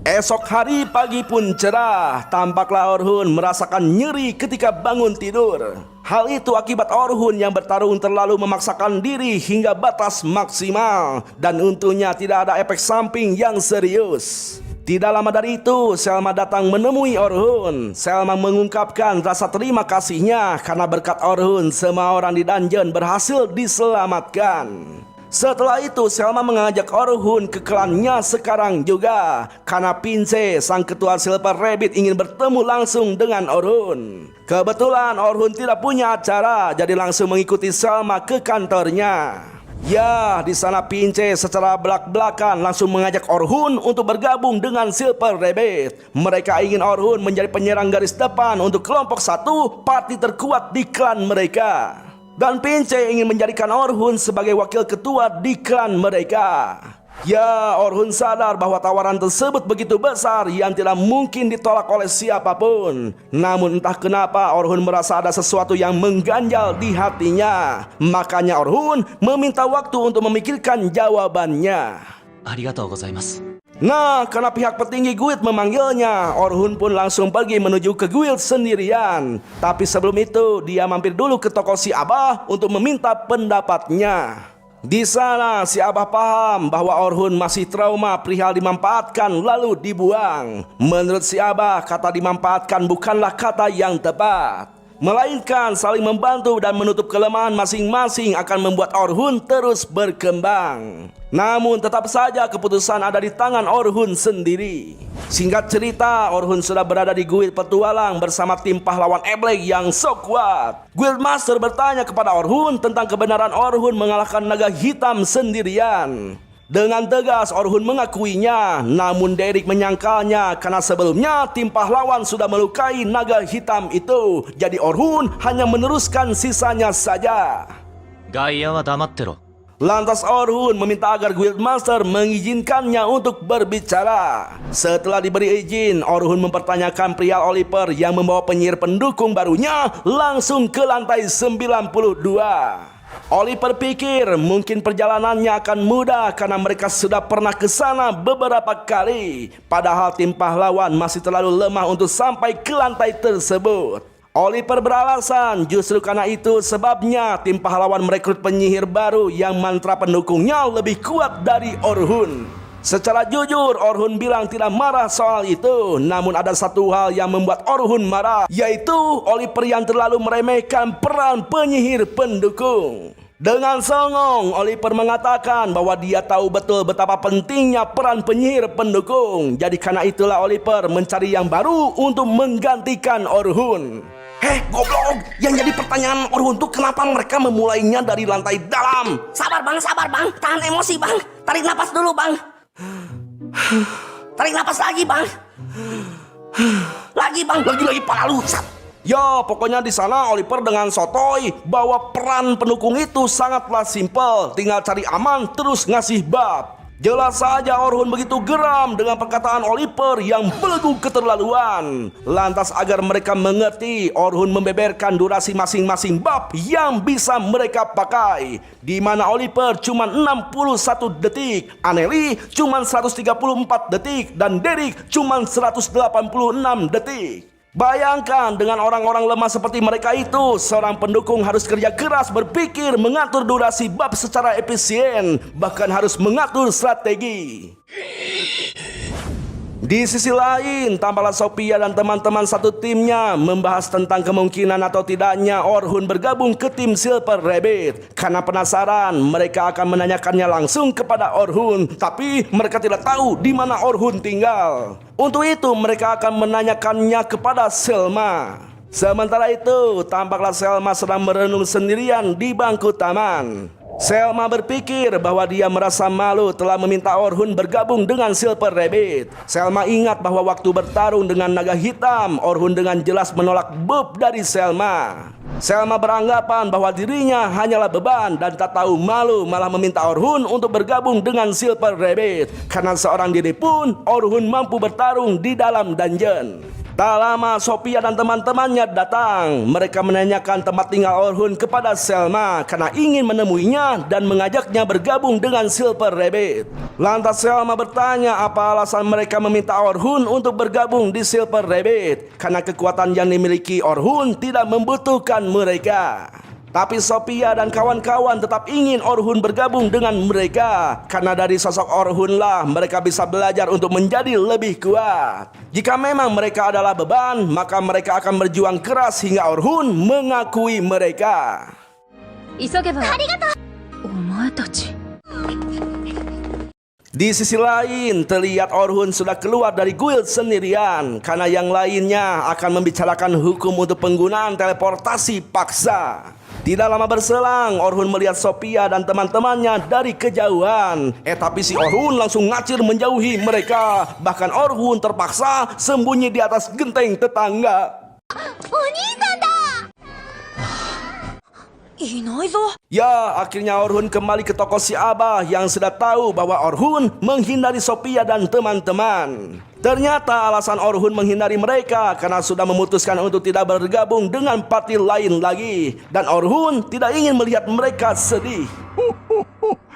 Speaker 1: Esok hari pagi pun cerah, tampaklah Orhun merasakan nyeri ketika bangun tidur. Hal itu akibat Orhun yang bertarung terlalu memaksakan diri hingga batas maksimal, dan untungnya tidak ada efek samping yang serius. Tidak lama dari itu, Selma datang menemui Orhun. Selma mengungkapkan rasa terima kasihnya karena berkat Orhun semua orang di dungeon berhasil diselamatkan. Setelah itu Selma mengajak Orhun ke klannya sekarang juga karena Pince, sang ketua Silver Rabbit, ingin bertemu langsung dengan Orhun. Kebetulan Orhun tidak punya acara, jadi langsung mengikuti Selma ke kantornya. Ya, di sana Pince secara belak-belakan langsung mengajak Orhun untuk bergabung dengan Silver Rabbit. Mereka ingin Orhun menjadi penyerang garis depan untuk kelompok 1, parti terkuat di klan mereka. Dan Pince ingin menjadikan Orhun sebagai wakil ketua di klan mereka. Ya, Orhun sadar bahwa tawaran tersebut begitu besar yang tidak mungkin ditolak oleh siapapun. Namun entah kenapa Orhun merasa ada sesuatu yang mengganjal di hatinya. Makanya Orhun meminta waktu untuk memikirkan jawabannya.
Speaker 2: ありがとうございます。
Speaker 1: Nah, karena pihak petinggi guild memanggilnya, Orhun pun langsung pergi menuju ke guild sendirian. Tapi sebelum itu, dia mampir dulu ke toko si Abah untuk meminta pendapatnya. Di sana, si Abah paham bahwa Orhun masih trauma perihal dimanfaatkan lalu dibuang. Menurut si Abah, kata dimanfaatkan bukanlah kata yang tepat, melainkan saling membantu dan menutup kelemahan masing-masing akan membuat Orhun terus berkembang. Namun tetap saja keputusan ada di tangan Orhun sendiri. Singkat cerita, Orhun sudah berada di guild petualang bersama tim pahlawan Eblek yang sok kuat. Guildmaster bertanya kepada Orhun tentang kebenaran Orhun mengalahkan naga hitam sendirian. Dengan tegas Orhun mengakuinya, namun Derek menyangkalnya karena sebelumnya tim pahlawan sudah melukai naga hitam itu. Jadi Orhun hanya meneruskan sisanya saja.
Speaker 2: 外野は黙ってろ。
Speaker 1: Lantas Orhun meminta agar Guildmaster mengizinkannya untuk berbicara. Setelah diberi izin, Orhun mempertanyakan pria Oliver yang membawa penyihir pendukung barunya langsung ke lantai 92. Oliver pikir mungkin perjalanannya akan mudah karena mereka sudah pernah ke sana beberapa kali. Padahal tim pahlawan masih terlalu lemah untuk sampai ke lantai tersebut. Oliver beralasan justru karena itu sebabnya tim pahlawan merekrut penyihir baru yang mantra pendukungnya lebih kuat dari Orhun. Secara jujur Orhun bilang tidak marah soal itu, namun ada satu hal yang membuat Orhun marah, yaitu Oliver yang terlalu meremehkan peran penyihir pendukung. Dengan songong, Oliver mengatakan bahwa dia tahu betul betapa pentingnya peran penyihir pendukung. Jadi karena itulah Oliver mencari yang baru untuk menggantikan Orhun. Goblok, yang jadi pertanyaan Orhun tuh kenapa mereka memulainya dari lantai dalam?
Speaker 4: Sabar bang, tahan emosi bang. Tarik napas dulu bang. Tarik napas lagi bang. Lagi bang, lagi pala lu.
Speaker 1: Ya, pokoknya di sana Oliver dengan sotoy bahwa peran pendukung itu sangatlah simpel, tinggal cari aman terus ngasih buff. Jelas saja Orhun begitu geram dengan perkataan Oliver yang belegu keterlaluan. Lantas agar mereka mengerti, Orhun membeberkan durasi masing-masing bab yang bisa mereka pakai. Di mana Oliver cuma 61 detik, Anneli cuma 134 detik, dan Derek cuma 186 detik. Bayangkan dengan orang-orang lemah seperti mereka itu, seorang pendukung harus kerja keras berpikir mengatur durasi bab secara efisien, bahkan harus mengatur strategi. Di sisi lain, tampaklah Sophia dan teman-teman satu timnya membahas tentang kemungkinan atau tidaknya Orhun bergabung ke tim Silver Rabbit. Karena penasaran, mereka akan menanyakannya langsung kepada Orhun, tapi mereka tidak tahu di mana Orhun tinggal. Untuk itu, mereka akan menanyakannya kepada Selma. Sementara itu, tampaklah Selma sedang merenung sendirian di bangku taman. Selma berpikir bahwa dia merasa malu telah meminta Orhun bergabung dengan Silver Rabbit. Selma ingat bahwa waktu bertarung dengan naga hitam, Orhun dengan jelas menolak Bob dari Selma. Selma beranggapan bahwa dirinya hanyalah beban dan tak tahu malu malah meminta Orhun untuk bergabung dengan Silver Rabbit. Karena seorang diri pun Orhun mampu bertarung di dalam dungeon. Tak lama Sophia dan teman-temannya datang. Mereka menanyakan tempat tinggal Orhun kepada Selma karena ingin menemuinya dan mengajaknya bergabung dengan Silver Rabbit. Lantas Selma bertanya apa alasan mereka meminta Orhun untuk bergabung di Silver Rabbit. Karena kekuatan yang dimiliki Orhun tidak membutuhkan mereka. Tapi Sophia dan kawan-kawan tetap ingin Orhun bergabung dengan mereka. Karena dari sosok Orhun lah mereka bisa belajar untuk menjadi lebih kuat. Jika memang mereka adalah beban, maka mereka akan berjuang keras hingga Orhun mengakui mereka.
Speaker 6: 急げば。ありがとう。お前たち。
Speaker 1: Di sisi lain, terlihat Orhun sudah keluar dari guild sendirian karena yang lainnya akan membicarakan hukum untuk penggunaan teleportasi paksa. Tidak lama berselang, Orhun melihat Sophia dan teman-temannya dari kejauhan. Tapi si Orhun langsung ngacir menjauhi mereka. Bahkan Orhun terpaksa sembunyi di atas genteng tetangga. Ya, akhirnya Orhun kembali ke toko si Abah yang sudah tahu bahwa Orhun menghindari Sophia dan teman-teman. Ternyata alasan Orhun menghindari mereka karena sudah memutuskan untuk tidak bergabung dengan party lain lagi. Dan Orhun tidak ingin melihat mereka sedih.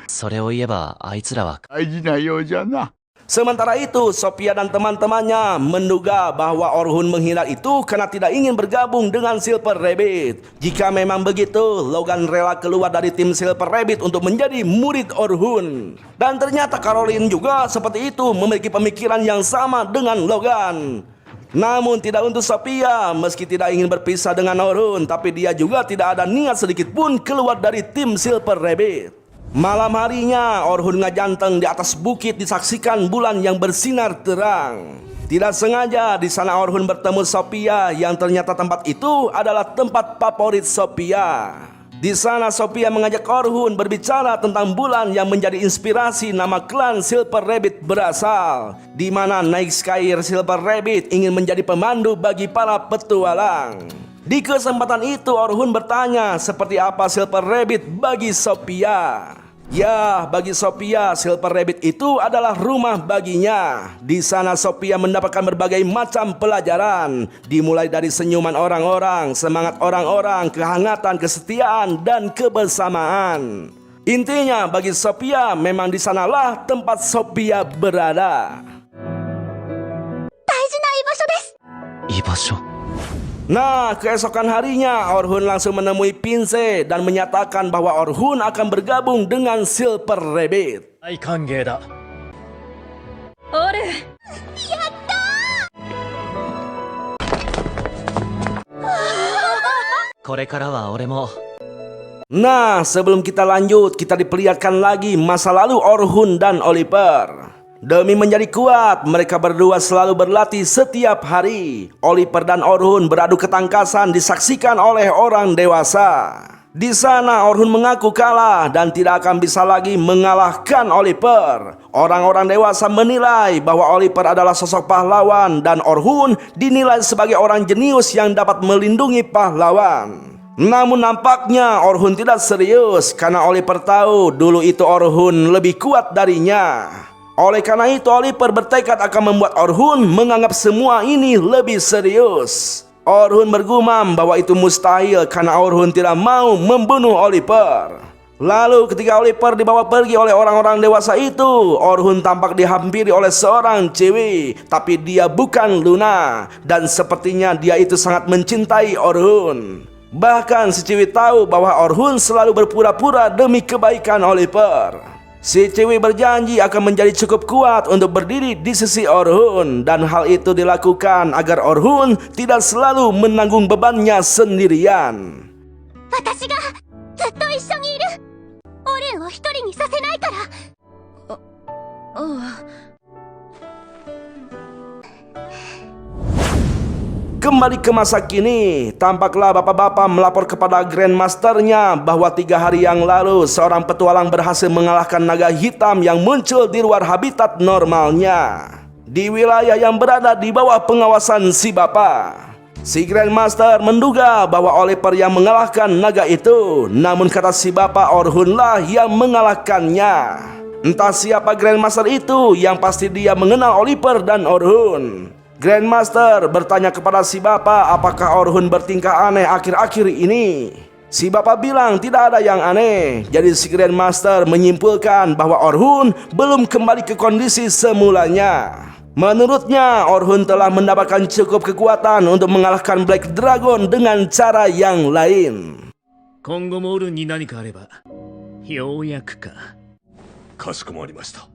Speaker 2: それを言えばあいつらは
Speaker 5: 大事なようじゃな。
Speaker 1: Sementara itu, Sophia dan teman-temannya menduga bahwa Orhun menghindar itu karena tidak ingin bergabung dengan Silver Rabbit. Jika memang begitu, Logan rela keluar dari tim Silver Rabbit untuk menjadi murid Orhun. Dan ternyata Caroline juga seperti itu, memiliki pemikiran yang sama dengan Logan. Namun tidak untuk Sophia, meski tidak ingin berpisah dengan Orhun, tapi dia juga tidak ada niat sedikit pun keluar dari tim Silver Rabbit. Malam harinya, Orhun ngajanteng di atas bukit disaksikan bulan yang bersinar terang. Tidak sengaja di sana Orhun bertemu Sophia yang ternyata tempat itu adalah tempat favorit Sophia. Di sana Sophia mengajak Orhun berbicara tentang bulan yang menjadi inspirasi nama klan Silver Rabbit berasal. Di mana Night Sky Silver Rabbit ingin menjadi pemandu bagi para petualang. Di kesempatan itu Orhun bertanya seperti apa Silver Rabbit bagi Sophia. Ya, bagi Sophia, Silver Rabbit itu adalah rumah baginya. Di sana Sophia mendapatkan berbagai macam pelajaran, dimulai dari senyuman orang-orang, semangat orang-orang, kehangatan, kesetiaan, dan kebersamaan. Intinya, bagi Sophia, memang di sanalah tempat Sophia berada.
Speaker 3: 大事な居場所です。
Speaker 2: 居場所
Speaker 1: Nah, keesokan harinya Orhun langsung menemui Pince dan menyatakan bahwa Orhun akan bergabung dengan Silver Rabbit.
Speaker 2: 大歓迎だ
Speaker 6: 俺。
Speaker 2: これからは俺も
Speaker 1: Nah, sebelum kita lanjut, kita diperlihatkan lagi masa lalu Orhun dan Oliver. Demi menjadi kuat, mereka berdua selalu berlatih setiap hari. Oliver dan Orhun beradu ketangkasan disaksikan oleh orang dewasa. Di sana Orhun mengaku kalah dan tidak akan bisa lagi mengalahkan Oliver. Orang-orang dewasa menilai bahwa Oliver adalah sosok pahlawan dan Orhun dinilai sebagai orang jenius yang dapat melindungi pahlawan. Namun nampaknya Orhun tidak serius karena Oliver tahu dulu itu Orhun lebih kuat darinya. Oleh karena itu Oliver bertekad akan membuat Orhun menganggap semua ini lebih serius. Orhun bergumam bahwa itu mustahil karena Orhun tidak mau membunuh Oliver. Lalu ketika Oliver dibawa pergi oleh orang-orang dewasa itu, Orhun tampak dihampiri oleh seorang cewek, tapi dia bukan Luna, dan sepertinya dia itu sangat mencintai Orhun. Bahkan si cewek tahu bahwa Orhun selalu berpura-pura demi kebaikan Oliver. Si cewek berjanji akan menjadi cukup kuat untuk berdiri di sisi Orhun, dan hal itu dilakukan agar Orhun tidak selalu menanggung bebannya sendirian.
Speaker 3: 私がずっと一緒にいる。オレンを一人にさせないから。
Speaker 1: Kembali ke masa kini, tampaklah bapak-bapak melapor kepada Grandmasternya bahwa 3 hari yang lalu seorang petualang berhasil mengalahkan naga hitam yang muncul di luar habitat normalnya, di wilayah yang berada di bawah pengawasan si bapak. Si Grandmaster menduga bahwa Oliver yang mengalahkan naga itu, namun kata si bapak Orhunlah yang mengalahkannya. Entah siapa Grandmaster itu, yang pasti dia mengenal Oliver dan Orhun. Grandmaster bertanya kepada si bapak apakah Orhun bertingkah aneh akhir-akhir ini. Si bapak bilang tidak ada yang aneh. Jadi si Grandmaster menyimpulkan bahwa Orhun belum kembali ke kondisi semulanya. Menurutnya Orhun telah mendapatkan cukup kekuatan untuk mengalahkan Black Dragon dengan cara yang lain.
Speaker 7: 今後もオルンに何かあればようやくか。
Speaker 5: かしこまりました。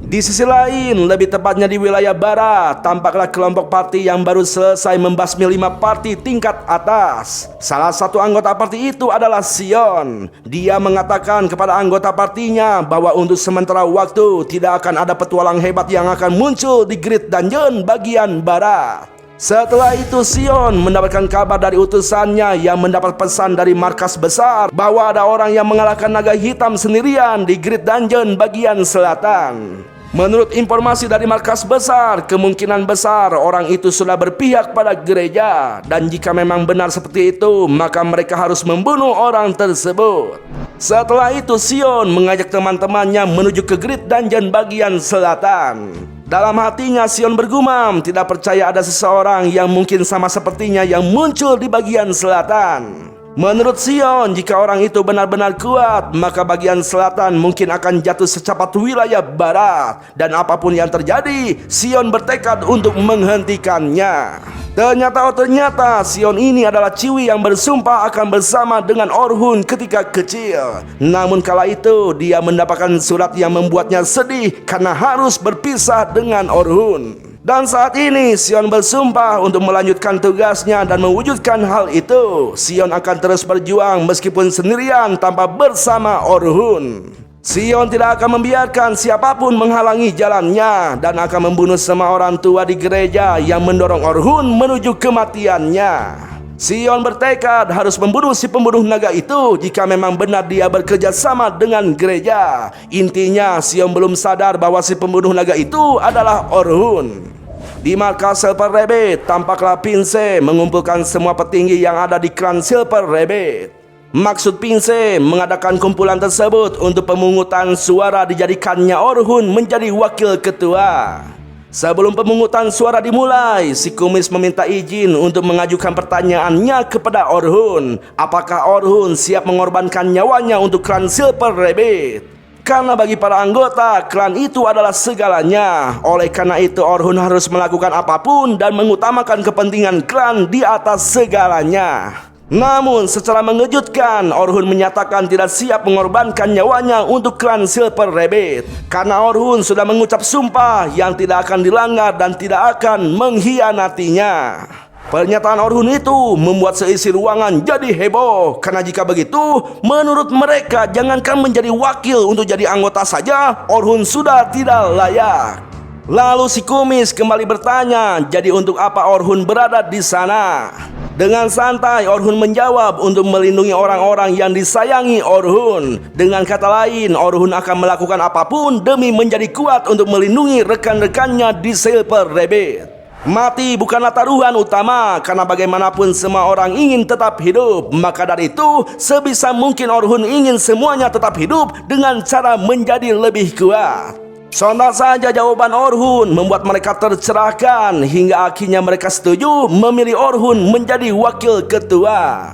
Speaker 1: Di sisi lain, lebih tepatnya di wilayah barat, tampaklah kelompok party yang baru selesai membasmi 5 party tingkat atas. Salah satu anggota party itu adalah Sion. Dia mengatakan kepada anggota partinya bahwa untuk sementara waktu tidak akan ada petualang hebat yang akan muncul di Great Dungeon bagian barat. Setelah itu Sion mendapatkan kabar dari utusannya yang mendapat pesan dari markas besar bahwa ada orang yang mengalahkan naga hitam sendirian di Great Dungeon bagian selatan. Menurut informasi dari markas besar, kemungkinan besar orang itu sudah berpihak pada gereja, dan jika memang benar seperti itu, maka mereka harus membunuh orang tersebut. Setelah itu Sion mengajak teman-temannya menuju ke Great Dungeon bagian selatan. Dalam hatinya Sion bergumam tidak percaya ada seseorang yang mungkin sama sepertinya yang muncul di bagian selatan. Menurut Sion, jika orang itu benar-benar kuat, maka bagian selatan mungkin akan jatuh secepat wilayah barat. Dan apapun yang terjadi, Sion bertekad untuk menghentikannya. Ternyata Sion ini adalah Ciwi yang bersumpah akan bersama dengan Orhun ketika kecil. Namun kala itu dia mendapatkan surat yang membuatnya sedih karena harus berpisah dengan Orhun. Dan saat ini Sion bersumpah untuk melanjutkan tugasnya dan mewujudkan hal itu. Sion akan terus berjuang meskipun sendirian tanpa bersama Orhun. Sion tidak akan membiarkan siapapun menghalangi jalannya dan akan membunuh semua orang tua di gereja yang mendorong Orhun menuju kematiannya. Sion bertekad harus membunuh si pembunuh naga itu jika memang benar dia bekerja sama dengan gereja. Intinya Sion belum sadar bahwa si pembunuh naga itu adalah Orhun. Di markas Silver Rabbit, tampaklah Pince mengumpulkan semua petinggi yang ada di klan Silver Rabbit. Maksud Pince mengadakan kumpulan tersebut untuk pemungutan suara dijadikannya Orhun menjadi wakil ketua. Sebelum pemungutan suara dimulai, si kumis meminta izin untuk mengajukan pertanyaannya kepada Orhun. Apakah Orhun siap mengorbankan nyawanya untuk klan Silver Rabbit? Karena bagi para anggota, klan itu adalah segalanya. Oleh karena itu Orhun harus melakukan apapun dan mengutamakan kepentingan klan di atas segalanya. Namun secara mengejutkan, Orhun menyatakan tidak siap mengorbankan nyawanya untuk klan Silver Rabbit. Karena Orhun sudah mengucap sumpah yang tidak akan dilanggar dan tidak akan mengkhianatinya. Pernyataan Orhun itu membuat seisi ruangan jadi heboh. Karena jika begitu, menurut mereka jangankan menjadi wakil untuk jadi anggota saja, Orhun sudah tidak layak. Lalu si kumis kembali bertanya, jadi untuk apa Orhun berada di sana? Dengan santai Orhun menjawab untuk melindungi orang-orang yang disayangi Orhun. Dengan kata lain, Orhun akan melakukan apapun demi menjadi kuat untuk melindungi rekan-rekannya di Silver Rabbit. Mati bukanlah taruhan utama, karena bagaimanapun semua orang ingin tetap hidup. Maka dari itu, sebisa mungkin Orhun ingin semuanya tetap hidup dengan cara menjadi lebih kuat. Sontak saja jawaban Orhun membuat mereka tercerahkan, hingga akhirnya mereka setuju memilih Orhun menjadi wakil ketua.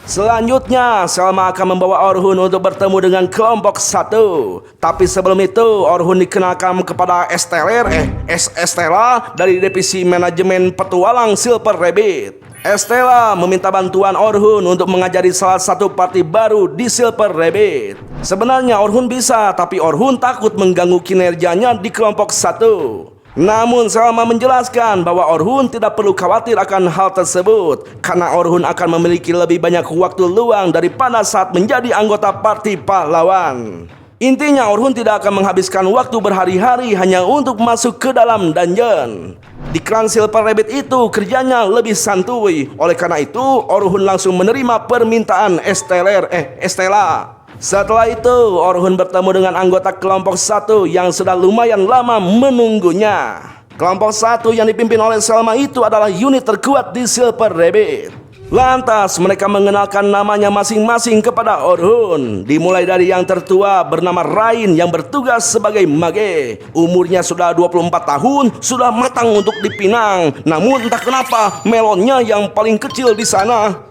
Speaker 1: Selanjutnya, Selma akan membawa Orhun untuk bertemu dengan kelompok 1. Tapi sebelum itu, Orhun dikenalkan kepada Estella dari divisi manajemen petualang Silver Rabbit. Estella meminta bantuan Orhun untuk mengajari salah satu party baru di Silver Rabbit. Sebenarnya Orhun bisa, tapi Orhun takut mengganggu kinerjanya di kelompok 1. Namun Selma menjelaskan bahwa Orhun tidak perlu khawatir akan hal tersebut, karena Orhun akan memiliki lebih banyak waktu luang daripada saat menjadi anggota parti pahlawan. Intinya Orhun tidak akan menghabiskan waktu berhari-hari hanya untuk masuk ke dalam dungeon. Di klan Silver Rabbit itu kerjanya lebih santuy. Oleh karena itu Orhun langsung menerima permintaan Estella. Setelah itu, Orhun bertemu dengan anggota kelompok 1 yang sudah lumayan lama menunggunya. Kelompok 1 yang dipimpin oleh Selma itu adalah unit terkuat di Silver Rabbit. Lantas mereka mengenalkan namanya masing-masing kepada Orhun. Dimulai dari yang tertua bernama Rain yang bertugas sebagai mage. Umurnya sudah 24 tahun, sudah matang untuk dipinang. Namun entah kenapa melonnya yang paling kecil di sana.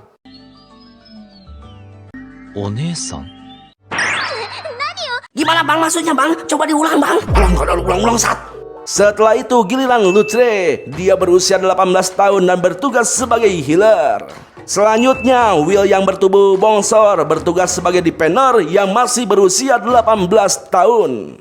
Speaker 2: Onesan.
Speaker 4: Gimana bang maksudnya bang? Coba diulang bang. Ulang Sat.
Speaker 1: Setelah itu giliran Lutre. Dia berusia 18 tahun dan bertugas sebagai healer. Selanjutnya Will yang bertubuh bongsor bertugas sebagai defender yang masih berusia 18 tahun.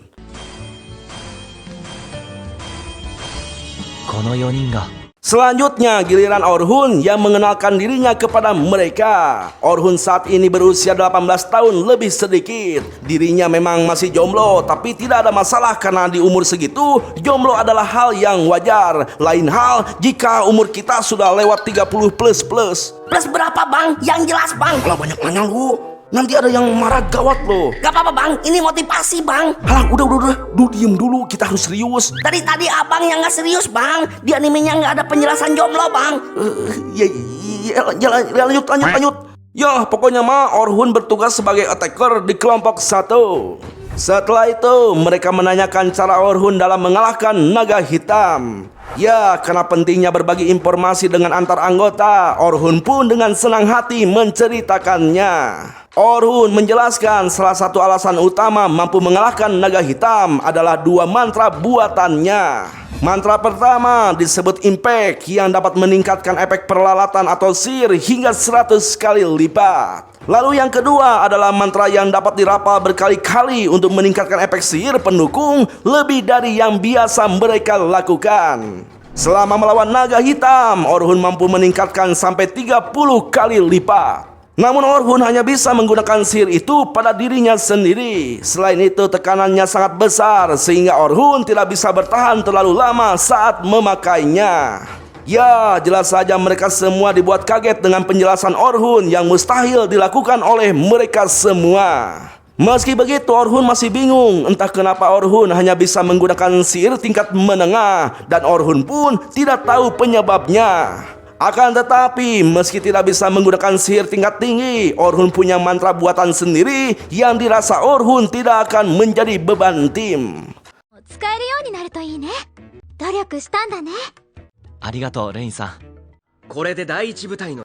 Speaker 2: この4人が
Speaker 1: Selanjutnya giliran Orhun yang mengenalkan dirinya kepada mereka. Orhun saat ini berusia 18 tahun lebih sedikit. Dirinya memang masih jomblo, tapi tidak ada masalah karena di umur segitu jomblo adalah hal yang wajar. Lain hal jika umur kita sudah lewat 30 plus.
Speaker 4: Plus berapa bang? Yang jelas bang.
Speaker 1: Kalau banyak nanya lu, nanti ada yang marah gawat loh.
Speaker 4: Gak apa-apa bang, ini motivasi bang.
Speaker 1: Halah, udah, diem dulu, kita harus serius.
Speaker 4: Tadi abang yang gak serius bang. Di animenya gak ada penjelasan jomblo bang.
Speaker 1: Lanjut. Ya, pokoknya mah Orhun bertugas sebagai attacker di kelompok 1. Setelah itu, mereka menanyakan cara Orhun dalam mengalahkan naga hitam. Ya, karena pentingnya berbagi informasi dengan antar anggota, Orhun pun dengan senang hati menceritakannya. Orhun menjelaskan salah satu alasan utama mampu mengalahkan naga hitam adalah 2 mantra buatannya. Mantra pertama disebut Impact yang dapat meningkatkan efek perlalatan atau sihir hingga 100 kali lipat. Lalu yang kedua adalah mantra yang dapat dirapal berkali-kali untuk meningkatkan efek sihir pendukung lebih dari yang biasa mereka lakukan. Selama melawan naga hitam, Orhun mampu meningkatkan sampai 30 kali lipat. Namun Orhun hanya bisa menggunakan sihir itu pada dirinya sendiri. Selain itu tekanannya sangat besar sehingga Orhun tidak bisa bertahan terlalu lama saat memakainya. Ya, jelas saja mereka semua dibuat kaget dengan penjelasan Orhun yang mustahil dilakukan oleh mereka semua. Meski begitu Orhun masih bingung entah kenapa Orhun hanya bisa menggunakan sihir tingkat menengah dan Orhun pun tidak tahu penyebabnya. Akan tetapi, meski tidak bisa menggunakan sihir tingkat tinggi, Orhun punya mantra buatan sendiri yang dirasa Orhun tidak akan menjadi beban tim.
Speaker 3: 使えるようになるといいね。努力したんだね。
Speaker 2: ありがとうレインさん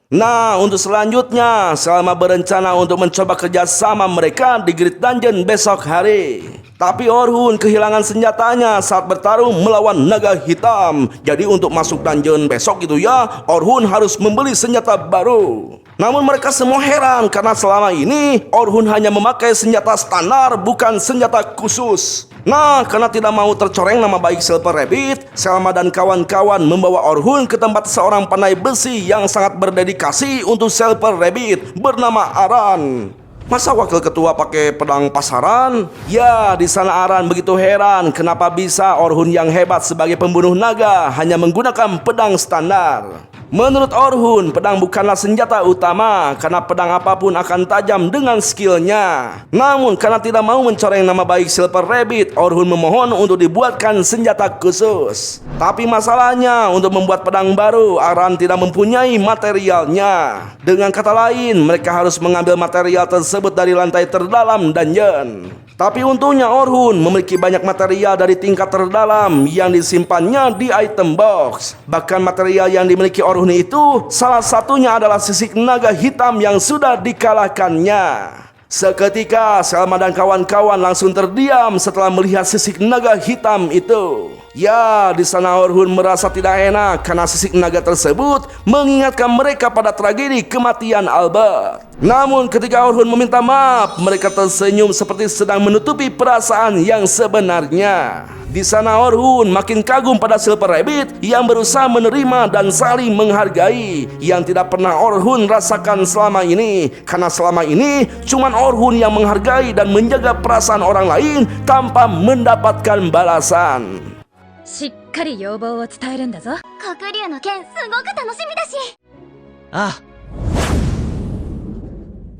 Speaker 1: Nah, untuk selanjutnya, Selma berencana untuk mencoba kerjasama mereka di Great Dungeon besok hari. Tapi Orhun kehilangan senjatanya saat bertarung melawan naga hitam. Jadi untuk masuk dungeon besok gitu ya, Orhun harus membeli senjata baru. Namun mereka semua heran karena selama ini Orhun hanya memakai senjata standar, bukan senjata khusus. Nah, karena tidak mau tercoreng nama baik Silver Rabbit, Selma dan kawan-kawan membawa Orhun ke tempat seorang pandai besi yang sangat berdedikasi untuk Silver Rabbit bernama Aran. Masa wakil ketua pakai pedang pasaran? Ya, di sana Aran begitu heran kenapa bisa Orhun yang hebat sebagai pembunuh naga hanya menggunakan pedang standar. Menurut Orhun, pedang bukanlah senjata utama karena pedang apapun akan tajam dengan skillnya. Namun karena tidak mau mencoreng nama baik Silver Rabbit, Orhun memohon untuk dibuatkan senjata khusus. Tapi masalahnya untuk membuat pedang baru, Aran tidak mempunyai materialnya. Dengan kata lain, mereka harus mengambil material tersebut dari lantai terdalam dungeon. Tapi untungnya Orhun memiliki banyak material dari tingkat terdalam yang disimpannya di item box. Bahkan material yang dimiliki Orhun itu salah satunya adalah sisik naga hitam yang sudah dikalahkannya. Seketika Selma dan kawan-kawan langsung terdiam setelah melihat sisik naga hitam itu. Ya, di sana Orhun merasa tidak enak karena sisik naga tersebut mengingatkan mereka pada tragedi kematian Albert. Namun ketika Orhun meminta maaf, mereka tersenyum seperti sedang menutupi perasaan yang sebenarnya. Di sana Orhun makin kagum pada Silver Rabbit yang berusaha menerima dan saling menghargai, yang tidak pernah Orhun rasakan selama ini. Karena selama ini cuman Orhun yang menghargai dan menjaga perasaan orang lain tanpa mendapatkan balasan.
Speaker 6: しっかり要望を伝えるんだぞ。
Speaker 3: 黒龍の剣すごく楽しみだし。
Speaker 2: ああ、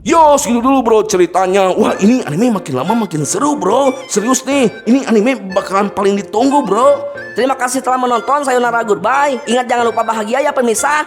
Speaker 1: Yo, segini dulu bro ceritanya. Wah, ini anime makin lama makin seru bro. Serius nih, ini anime bakalan paling ditunggu bro.
Speaker 4: Terima kasih telah menonton. Sayonara, goodbye. Ingat jangan lupa bahagia ya pemirsa.